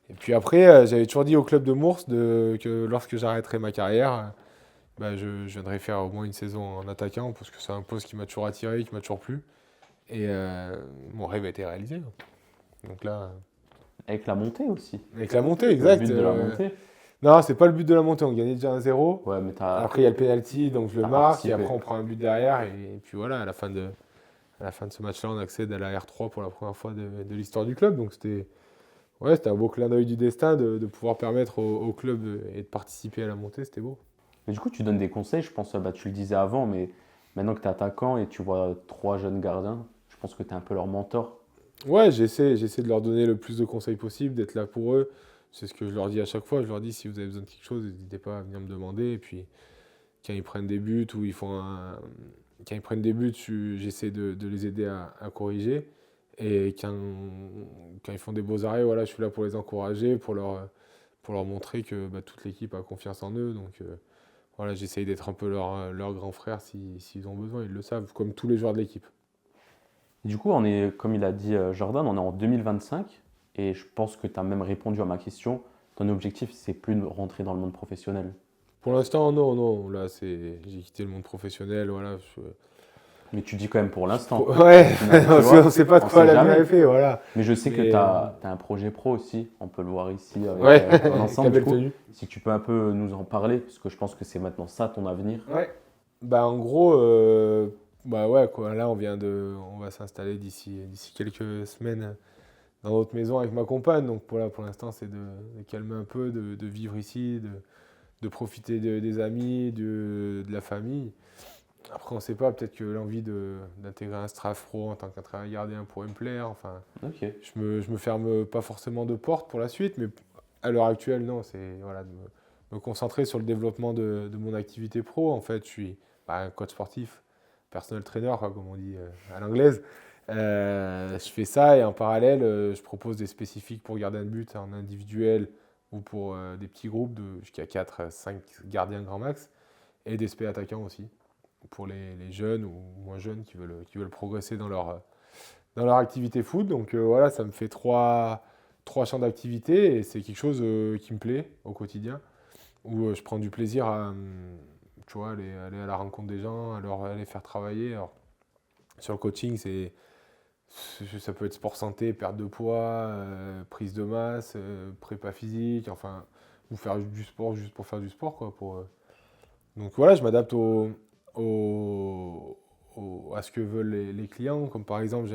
Et puis après, j'avais toujours dit au club de Mours que lorsque j'arrêterai ma carrière, bah, je viendrai faire au moins une saison en attaquant parce que c'est un poste qui m'a toujours attiré, qui m'a toujours plu. Et mon rêve a été réalisé. Donc là, Avec la montée aussi. avec la montée, exact. Le but de la montée. Non, c'est pas le but de la montée, on gagnait déjà 1-0. Ouais, mais Après, il y a le penalty, donc je le t'as marque. participé. Et après, on prend un but derrière. Et puis voilà, à la fin de ce match-là, on accède à la R3 pour la première fois de l'histoire du club. Donc c'était un beau clin d'œil du destin de pouvoir permettre au club et de participer à la montée, c'était beau. Mais du coup, tu donnes des conseils, je pense, bah, tu le disais avant, mais maintenant que tu es attaquant et tu vois 3 jeunes gardiens, je pense que tu es un peu leur mentor. Ouais, j'essaie de leur donner le plus de conseils possible, d'être là pour eux. C'est ce que je leur dis à chaque fois. Je leur dis, si vous avez besoin de quelque chose, n'hésitez pas à venir me demander. Et puis, quand ils prennent des buts ou quand ils prennent des buts, j'essaie de les aider à corriger. Et quand ils font des beaux arrêts, voilà, je suis là pour les encourager, pour leur montrer que bah, toute l'équipe a confiance en eux. Donc, voilà, j'essaie d'être un peu leur grand frère s'ils ont besoin. Ils le savent, comme tous les joueurs de l'équipe. Du coup, comme il a dit Jordan, on est en 2025 et je pense que tu as même répondu à ma question. Ton objectif, c'est plus de rentrer dans le monde professionnel. Pour l'instant, non. Là, j'ai quitté le monde professionnel. Voilà. Mais tu dis quand même pour l'instant. Ouais, on ne sait pas de on quoi sait l'avenir jamais. est fait. Voilà. Mais je sais que Mais, tu as un projet pro aussi. On peut le voir ici avec Ouais, l'ensemble. quelle Du belle coup, tenue. si tu peux un peu nous en parler, parce que je pense que c'est maintenant ça ton avenir. Ouais. Bah, en gros, bah ouais, quoi. Là, on va s'installer d'ici quelques semaines dans notre maison avec ma compagne. Donc, pour l'instant, c'est de calmer un peu, de vivre ici, de profiter des amis, de la famille. Après, on ne sait pas, peut-être que l'envie d'intégrer un staff pro en tant qu'entraîneur gardien pourrait me plaire. Enfin, Ok. je me ferme pas forcément de porte pour la suite, mais à l'heure actuelle, non, c'est voilà, de me concentrer sur le développement de mon activité pro. En fait, je suis un coach sportif, personnel trainer, quoi, comme on dit à l'anglaise. Je fais ça et en parallèle, je propose des spécifiques pour garder un but en individuel ou pour des petits groupes jusqu'à 4-5 gardiens grand max et des spé attaquants aussi pour les jeunes ou moins jeunes qui veulent progresser dans leur activité foot. Donc voilà, ça me fait trois champs d'activité et c'est quelque chose qui me plaît au quotidien, où je prends du plaisir à tu vois, aller à la rencontre des gens, à les faire travailler. Alors, sur le coaching, Ça peut être sport santé, perte de poids, prise de masse, prépa physique, enfin, ou faire du sport juste pour faire du sport, quoi. Donc voilà, je m'adapte à ce que veulent les clients. Comme par exemple,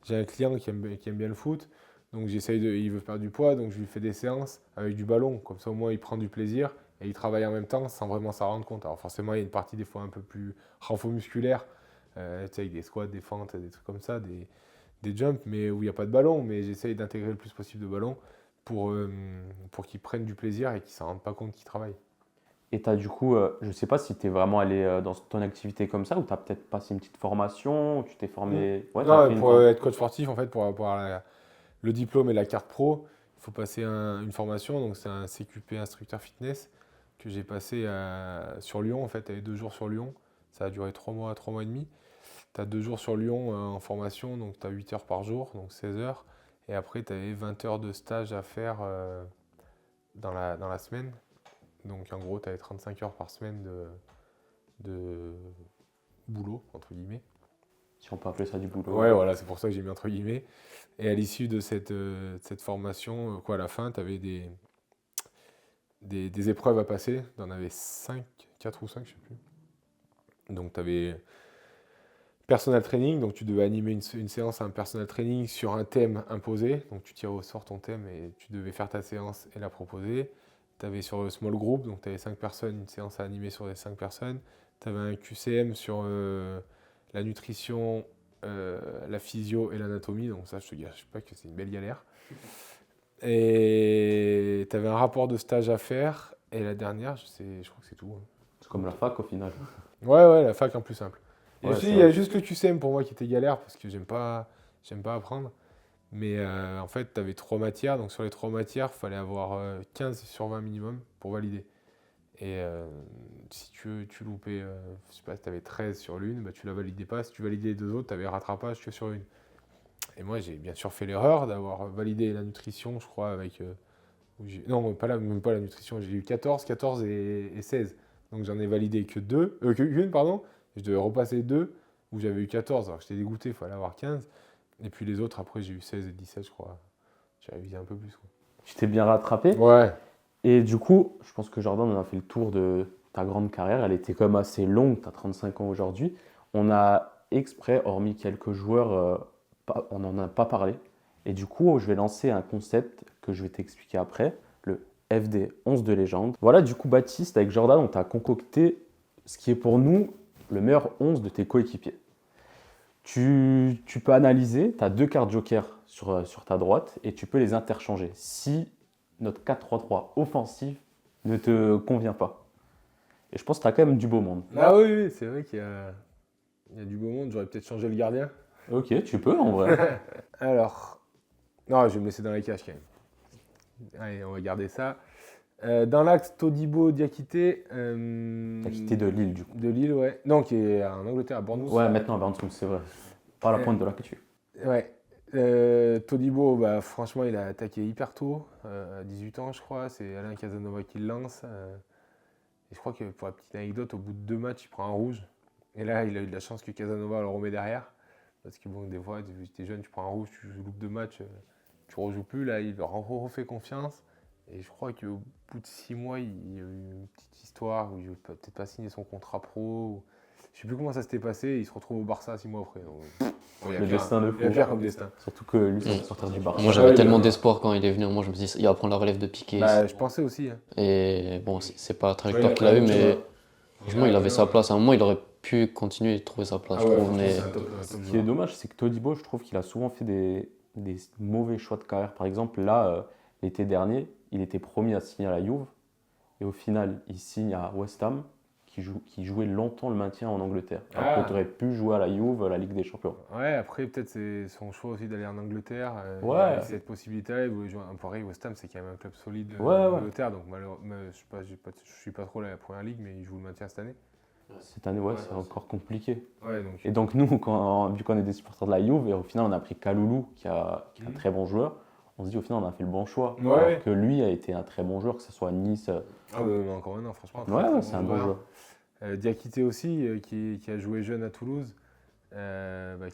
j'ai un client qui aime bien le foot, donc il veut perdre du poids, donc je lui fais des séances avec du ballon. Comme ça, au moins, il prend du plaisir et il travaille en même temps sans vraiment s'en rendre compte. Alors forcément, il y a une partie des fois un peu plus renfort-musculaire, tu sais, avec des squats, des fentes, des trucs comme ça, des jumps, mais où il n'y a pas de ballon. Mais j'essaye d'intégrer le plus possible de ballon pour qu'ils prennent du plaisir et qu'ils ne s'en rendent pas compte qu'ils travaillent. Et tu as du coup, je ne sais pas si tu es vraiment allé dans ton activité comme ça ou tu as peut-être passé une petite formation, ou tu t'es formé. Ouais, t'as Non, fait une pour être coach sportif, en fait, pour avoir le diplôme et la carte pro, il faut passer une formation. Donc, c'est un CQP instructeur fitness que j'ai passé sur Lyon. En fait, tu avais 2 jours sur Lyon. Ça a duré 3 mois et demi. Tu as 2 jours sur Lyon en formation, donc tu as 8 heures par jour, donc 16 heures. Et après, tu avais 20 heures de stage à faire dans la semaine. Donc, en gros, tu avais 35 heures par semaine de boulot, entre guillemets. Si on peut appeler ça du boulot. Ouais, voilà, c'est pour ça que j'ai mis entre guillemets. Et à l'issue de cette formation, à la fin, tu avais des épreuves à passer. Tu en avais 5, 4 ou 5, je sais plus. Donc, tu avais personal training, donc tu devais animer une séance à un personal training sur un thème imposé. Donc, tu tirais au sort ton thème et tu devais faire ta séance et la proposer. Tu avais sur le small group, donc tu avais 5 personnes, une séance à animer sur les 5 personnes. Tu avais un QCM sur la nutrition, la physio et l'anatomie, donc ça, je te gâche pas que c'est une belle galère. Et tu avais un rapport de stage à faire, et la dernière, je crois que c'est tout. C'est comme la fac au final. Ouais, la fac en plus simple. Et Ouais, aussi, c'est il y a vrai. juste le QCM pour moi qui était galère, parce que j'aime pas apprendre. Mais en fait, tu avais 3 matières, donc sur les 3 matières, il fallait avoir 15 sur 20 minimum pour valider. Et si tu loupais, je sais pas, si tu avais 13 sur l'une, bah, tu la validais pas. Si tu validais les 2 autres, tu avais rattrapage que sur une. Et moi, j'ai bien sûr fait l'erreur d'avoir validé la nutrition, je crois, avec. Non, même pas la nutrition, j'ai eu 14 et 16. Donc j'en ai validé qu'une, pardon. Et je devais repasser 2, où j'avais eu 14. Alors j'étais dégoûté, il fallait avoir 15. Et puis les autres, après, j'ai eu 16 et 17, je crois. J'ai révisé un peu plus, quoi. Tu t'es bien rattrapé. Ouais. Et du coup, je pense que Jordan, on a fait le tour de ta grande carrière. Elle était quand même assez longue, tu as 35 ans aujourd'hui. On a exprès, hormis quelques joueurs, on n'en a pas parlé. Et du coup, je vais lancer un concept que je vais t'expliquer après, le FD 11 de légende. Voilà, du coup, Baptiste, avec Jordan, on t'a concocté ce qui est pour nous le meilleur 11 de tes coéquipiers. Tu peux analyser, tu as 2 cartes joker sur ta droite et tu peux les interchanger. Si notre 4-3-3 offensif ne te convient pas. Et je pense que tu as quand même du beau monde. Ah oui, c'est vrai qu'il y a du beau monde. J'aurais peut-être changé le gardien. Ok, tu peux en vrai. Alors, non, je vais me laisser dans les cages quand même. Allez, on va garder ça. Dans l'axe, Todibo Diakité. T'as quitté de Lille du coup. De Lille, ouais. Non, qui est en Angleterre, à Bournemouth. Ouais, maintenant à Bournemouth, c'est vrai. Pas la pointe de la culture. Ouais. Todibo, bah, franchement, il a attaqué hyper tôt, à 18 ans, je crois. C'est Alain Casanova qui le lance. Et je crois que pour la petite anecdote, au bout de 2 matchs, il prend un rouge. Et là, il a eu de la chance que Casanova le remet derrière. Parce que bon, des fois, tu es jeune, tu prends un rouge, tu loupes 2 matchs, tu rejoues plus. Là, il leur refait confiance. Et je crois qu'au bout de 6 mois, il y a eu une petite histoire où il n'a peut-être pas signé son contrat pro. Je ne sais plus comment ça s'était passé. Il se retrouve au Barça 6 mois après. Donc, Le destin de il y a fou. pire comme destin. Surtout que lui, ça va sortir du bar. Moi j'avais Ouais, tellement il- d'espoir quand il est venu. Moi je me dis, il va prendre la relève de Piqué. Bah, je pensais aussi. Hein. Et bon, c'est pas la Ouais, trajectoire il qu'il a a eu, quand même, mais tu vois. franchement, il avait sa place. À un moment, il aurait pu continuer de trouver sa place, je trouve. Mais Ce qui est dommage, c'est que Todibo, je trouve qu'il a souvent fait des mauvais choix de carrière. Par exemple, là, l'été dernier, il était promis à signer à la Juve. Et au final, il signe à West Ham, qui jouait longtemps le maintien en Angleterre. Alors que tu aurais pu jouer à la Juve, la Ligue des Champions. Ouais, après, peut-être c'est son choix aussi d'aller en Angleterre. Ouais. Avec cette possibilité-là, il voulait jouer un Paris. West Ham, c'est quand même un club solide Ouais, en ouais. Angleterre. Donc, malheureusement, je suis pas trop la première ligue, mais il joue le maintien cette année. Cette année, ouais, c'est encore compliqué. Ouais, donc. Et donc nous, vu qu'on est des supporters de la Juve, et au final on a pris Kaloulou, qui est un très bon joueur, on se dit au final on a fait le bon choix. Ouais. Alors que lui a été un très bon joueur, que ce soit à Nice. Ah, bah, encore un an, franchement. Ouais, c'est un bon joueur. Diakité aussi, qui a joué jeune à Toulouse.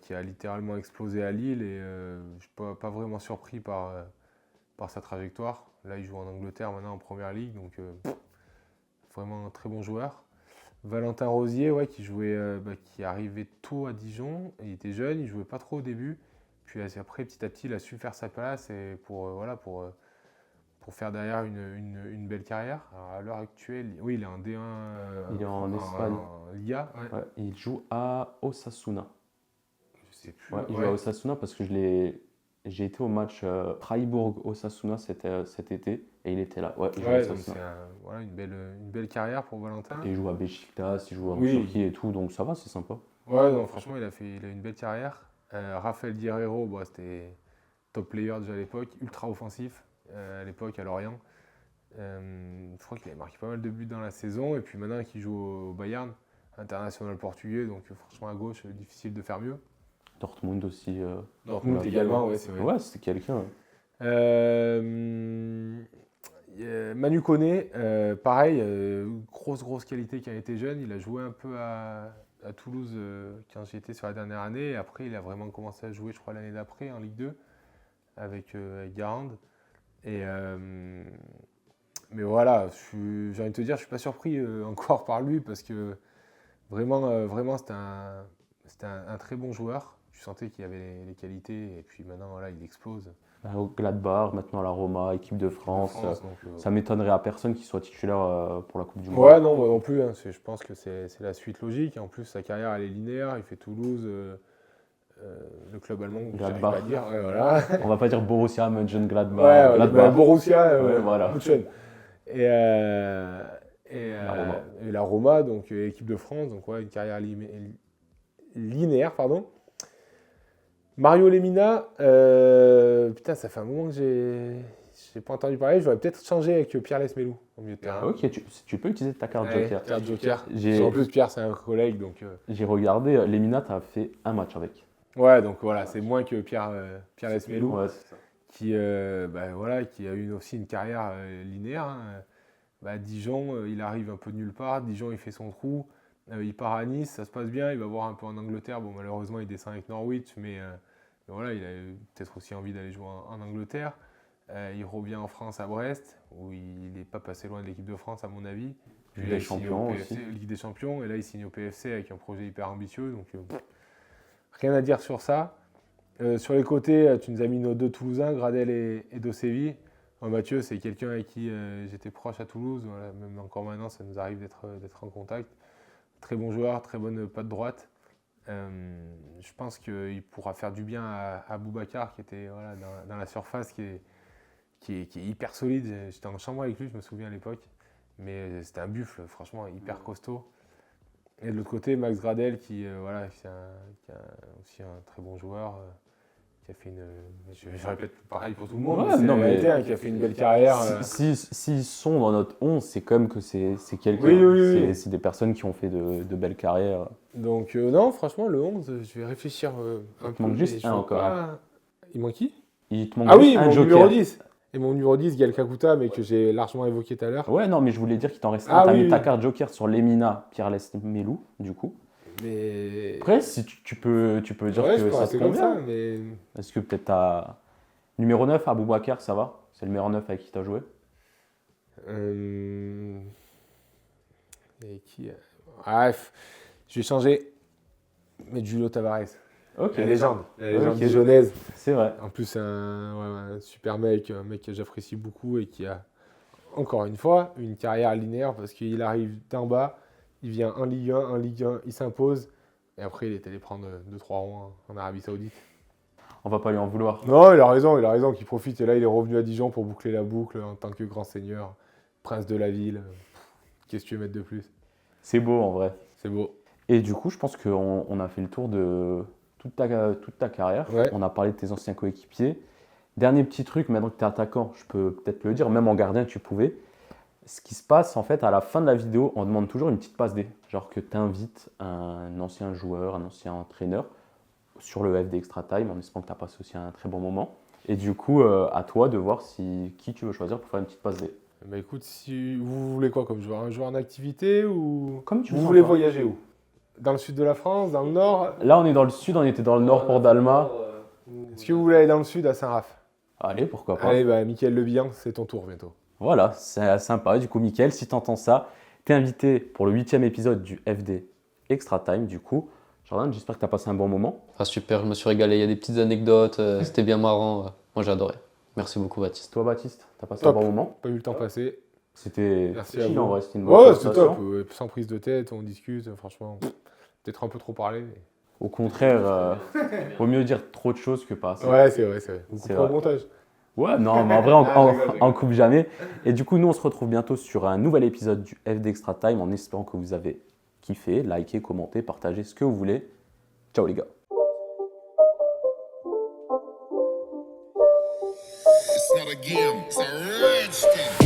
qui a littéralement explosé à Lille et je suis pas vraiment surpris par sa trajectoire. Là, il joue en Angleterre maintenant en Première Ligue, donc vraiment un très bon joueur. Valentin Rosier, ouais, qui arrivait tôt à Dijon. Il était jeune, il jouait pas trop au début. Puis après, petit à petit, il a su faire sa place et pour faire derrière une belle carrière. Alors, à l'heure actuelle, oui, il est en D1. Il est en Espagne. En Liga. Ouais. Ouais, il joue à Osasuna. Je sais plus. Ouais, il Ouais. joue à Osasuna parce que j'ai été au match Freiburg-Osasuna cet été et il était là. Ouais, il joue à Ouais, donc Osasuna. c'est voilà, une belle carrière pour Valentin. Et il joue à Beşiktaş, il joue en Oui. Turquie et tout, donc ça va, c'est sympa. Ouais, non, franchement, il a une belle carrière. Rafael Guerreiro, c'était top player déjà à l'époque, ultra offensif à l'époque à Lorient. Je crois qu'il avait marqué pas mal de buts dans la saison et puis maintenant qu'il joue au Bayern, international portugais, donc franchement à gauche, difficile de faire mieux. Dortmund aussi. Dortmund voilà. également, ouais, c'est vrai. Ouais, c'était quelqu'un. Manu Koné, pareil, grosse qualité quand il était jeune. Il a joué un peu à Toulouse quand j'y étais sur la dernière année. Et après, il a vraiment commencé à jouer, je crois, l'année d'après en Ligue 2 avec Garande. Mais voilà, j'ai envie de te dire, je suis pas surpris encore par lui parce que vraiment c'était un très bon joueur. Tu sentais qu'il avait les qualités et puis maintenant, voilà, il explose. Au Gladbach, maintenant à la Roma, équipe de France. Donc, Ça m'étonnerait à personne qu'il soit titulaire pour la Coupe du Monde. ouais, non, moi non plus. Hein. Je pense que c'est la suite logique. En plus, sa carrière, elle est linéaire. Il fait Toulouse, le club allemand, j'arrive pas à dire. Ouais, voilà. On va pas dire Borussia Mönchengladbach. Ouais, Gladbach. Borussia, Ouais, voilà. München. Et La Roma. et la Roma, donc équipe de France. Donc, ouais, une carrière linéaire, pardon. Mario Lemina, putain, ça fait un moment que j'ai pas entendu parler. J'aurais peut-être changé avec Pierre Lesmelou au milieu de terrain. Ok, tu peux utiliser ta carte Ouais, Joker. carte Joker. J'ai- En plus, Pierre, c'est un collègue, donc. J'ai regardé, Lemina, tu as fait un match avec. Ouais, donc voilà, c'est moins que Pierre Lesmelou, Ouais, c'est ça. qui a eu aussi une carrière linéaire. Hein. Dijon, il arrive un peu de nulle part. Dijon, il fait son trou. Il part à Nice, ça se passe bien. Il va voir un peu en Angleterre. Bon, malheureusement, il descend avec Norwich, mais voilà, il a peut-être aussi envie d'aller jouer en Angleterre. Il revient en France à Brest, où il n'est pas passé loin de l'équipe de France, à mon avis. Puis Ligue là, des il signe Champions au PFC, aussi. Ligue des Champions, et là, il signe au PFC avec un projet hyper ambitieux. Donc, rien à dire sur ça. Sur les côtés, tu nous as mis nos deux Toulousains, Gradel et Dosevi. Mathieu, c'est quelqu'un avec qui j'étais proche à Toulouse. Voilà, même encore maintenant, ça nous arrive d'être en contact. Très bon joueur, très bonne patte droite. Je pense qu'il pourra faire du bien à Boubacar, qui était dans la surface, qui est hyper solide. J'étais en chambre avec lui, je me souviens à l'époque. Mais c'était un buffle, franchement, hyper costaud. Et de l'autre côté, Max Gradel, qui est aussi un très bon joueur, qui a fait je répète pareil pour tout le monde, Ouais, mais c'est non, la réalité, hein, qui a fait une belle carrière. S'ils sont dans notre 11, c'est quand même que c'est quelqu'un. Oui. C'est des personnes qui ont fait de belles carrières. Donc non, franchement, le 11, je vais réfléchir un peu. manque juste mais je un vois encore. pas- Il manque qui? Il te manque Ah juste oui, un mon joker. numéro 10. Et mon numéro 10, Gaël Kakuta, mais que j'ai largement évoqué tout à l'heure. Ouais, non, mais je voulais dire qu'il t'en reste Ah un. T'as oui, mis ta oui. carte Joker sur Lemina, Pierre Lesmelou, du coup. Mais... Après, si tu peux dire ouais, je que peux ça te rester comme convient. ça, mais... Est-ce que peut-être t'as. Numéro 9, Aboubacar, ça va? C'est le meilleur 9 avec qui t'as joué? Et qui... Bref, je vais changer. Mais Julio Tavares. Ok. La légende Ok. dijonnaise. C'est vrai. En plus, c'est un super mec, un mec que j'apprécie beaucoup et qui a, encore une fois, une carrière linéaire parce qu'il arrive d'en bas, il vient en Ligue 1, il s'impose et après il est allé prendre 2-3 ronds en Arabie Saoudite. On va pas lui en vouloir. Non, il a raison qu'il profite et là il est revenu à Dijon pour boucler la boucle en tant que grand seigneur, prince de la ville. Qu'est-ce que tu veux mettre de plus? C'est beau en vrai. C'est beau. Et du coup, je pense qu'on a fait le tour de toute ta carrière. Ouais. On a parlé de tes anciens coéquipiers. Dernier petit truc, maintenant que tu es attaquant, je peux peut-être le dire, même en gardien, tu pouvais. Ce qui se passe, en fait, à la fin de la vidéo, on demande toujours une petite passe D. Genre que tu invites un ancien joueur, un ancien entraîneur sur le FD Extra Time, en espérant que tu as passé aussi un très bon moment. Et du coup, à toi de voir qui tu veux choisir pour faire une petite passe D. Bah écoute, si vous voulez quoi comme joueur? Un joueur en activité ou Comme tu vous sens, voulez toi. voyager où? Dans le sud de la France, dans le nord. Là, on est dans le sud, on était dans le nord pour Dalma. Est-ce que vous voulez aller dans le sud à Saint-Raph? Allez, pourquoi pas. Allez, bah, Mickaël Le Bihan, c'est ton tour bientôt. Voilà, c'est sympa. Du coup, Mickaël, si t'entends ça, t'es invité pour le 8e épisode du FD Extra Time. Du coup, Jordan, j'espère que t'as passé un bon moment. Ah, super, je me suis régalé. Il y a des petites anecdotes, c'était bien marrant. Moi, j'ai adoré. Merci beaucoup, Baptiste. Toi, Baptiste, t'as passé Top. un bon moment. Pas eu le temps passer. C'était Merci à chill vous. en vrai, c'était une bonne Ouais, c'est conversation. top. Sans prise de tête, on discute. Franchement, peut-être un peu trop parlé. Mais... Au contraire, vaut mieux dire trop de choses que pas assez. Ouais, c'est vrai. On C'est coupera au vrai. montage. Ouais, non, mais en vrai, on coupe jamais. Et du coup, nous, on se retrouve bientôt sur un nouvel épisode du FD Extra Time en espérant que vous avez kiffé, liké, commenté, partagé ce que vous voulez. Ciao les gars. It's not a game, it's a rich thing.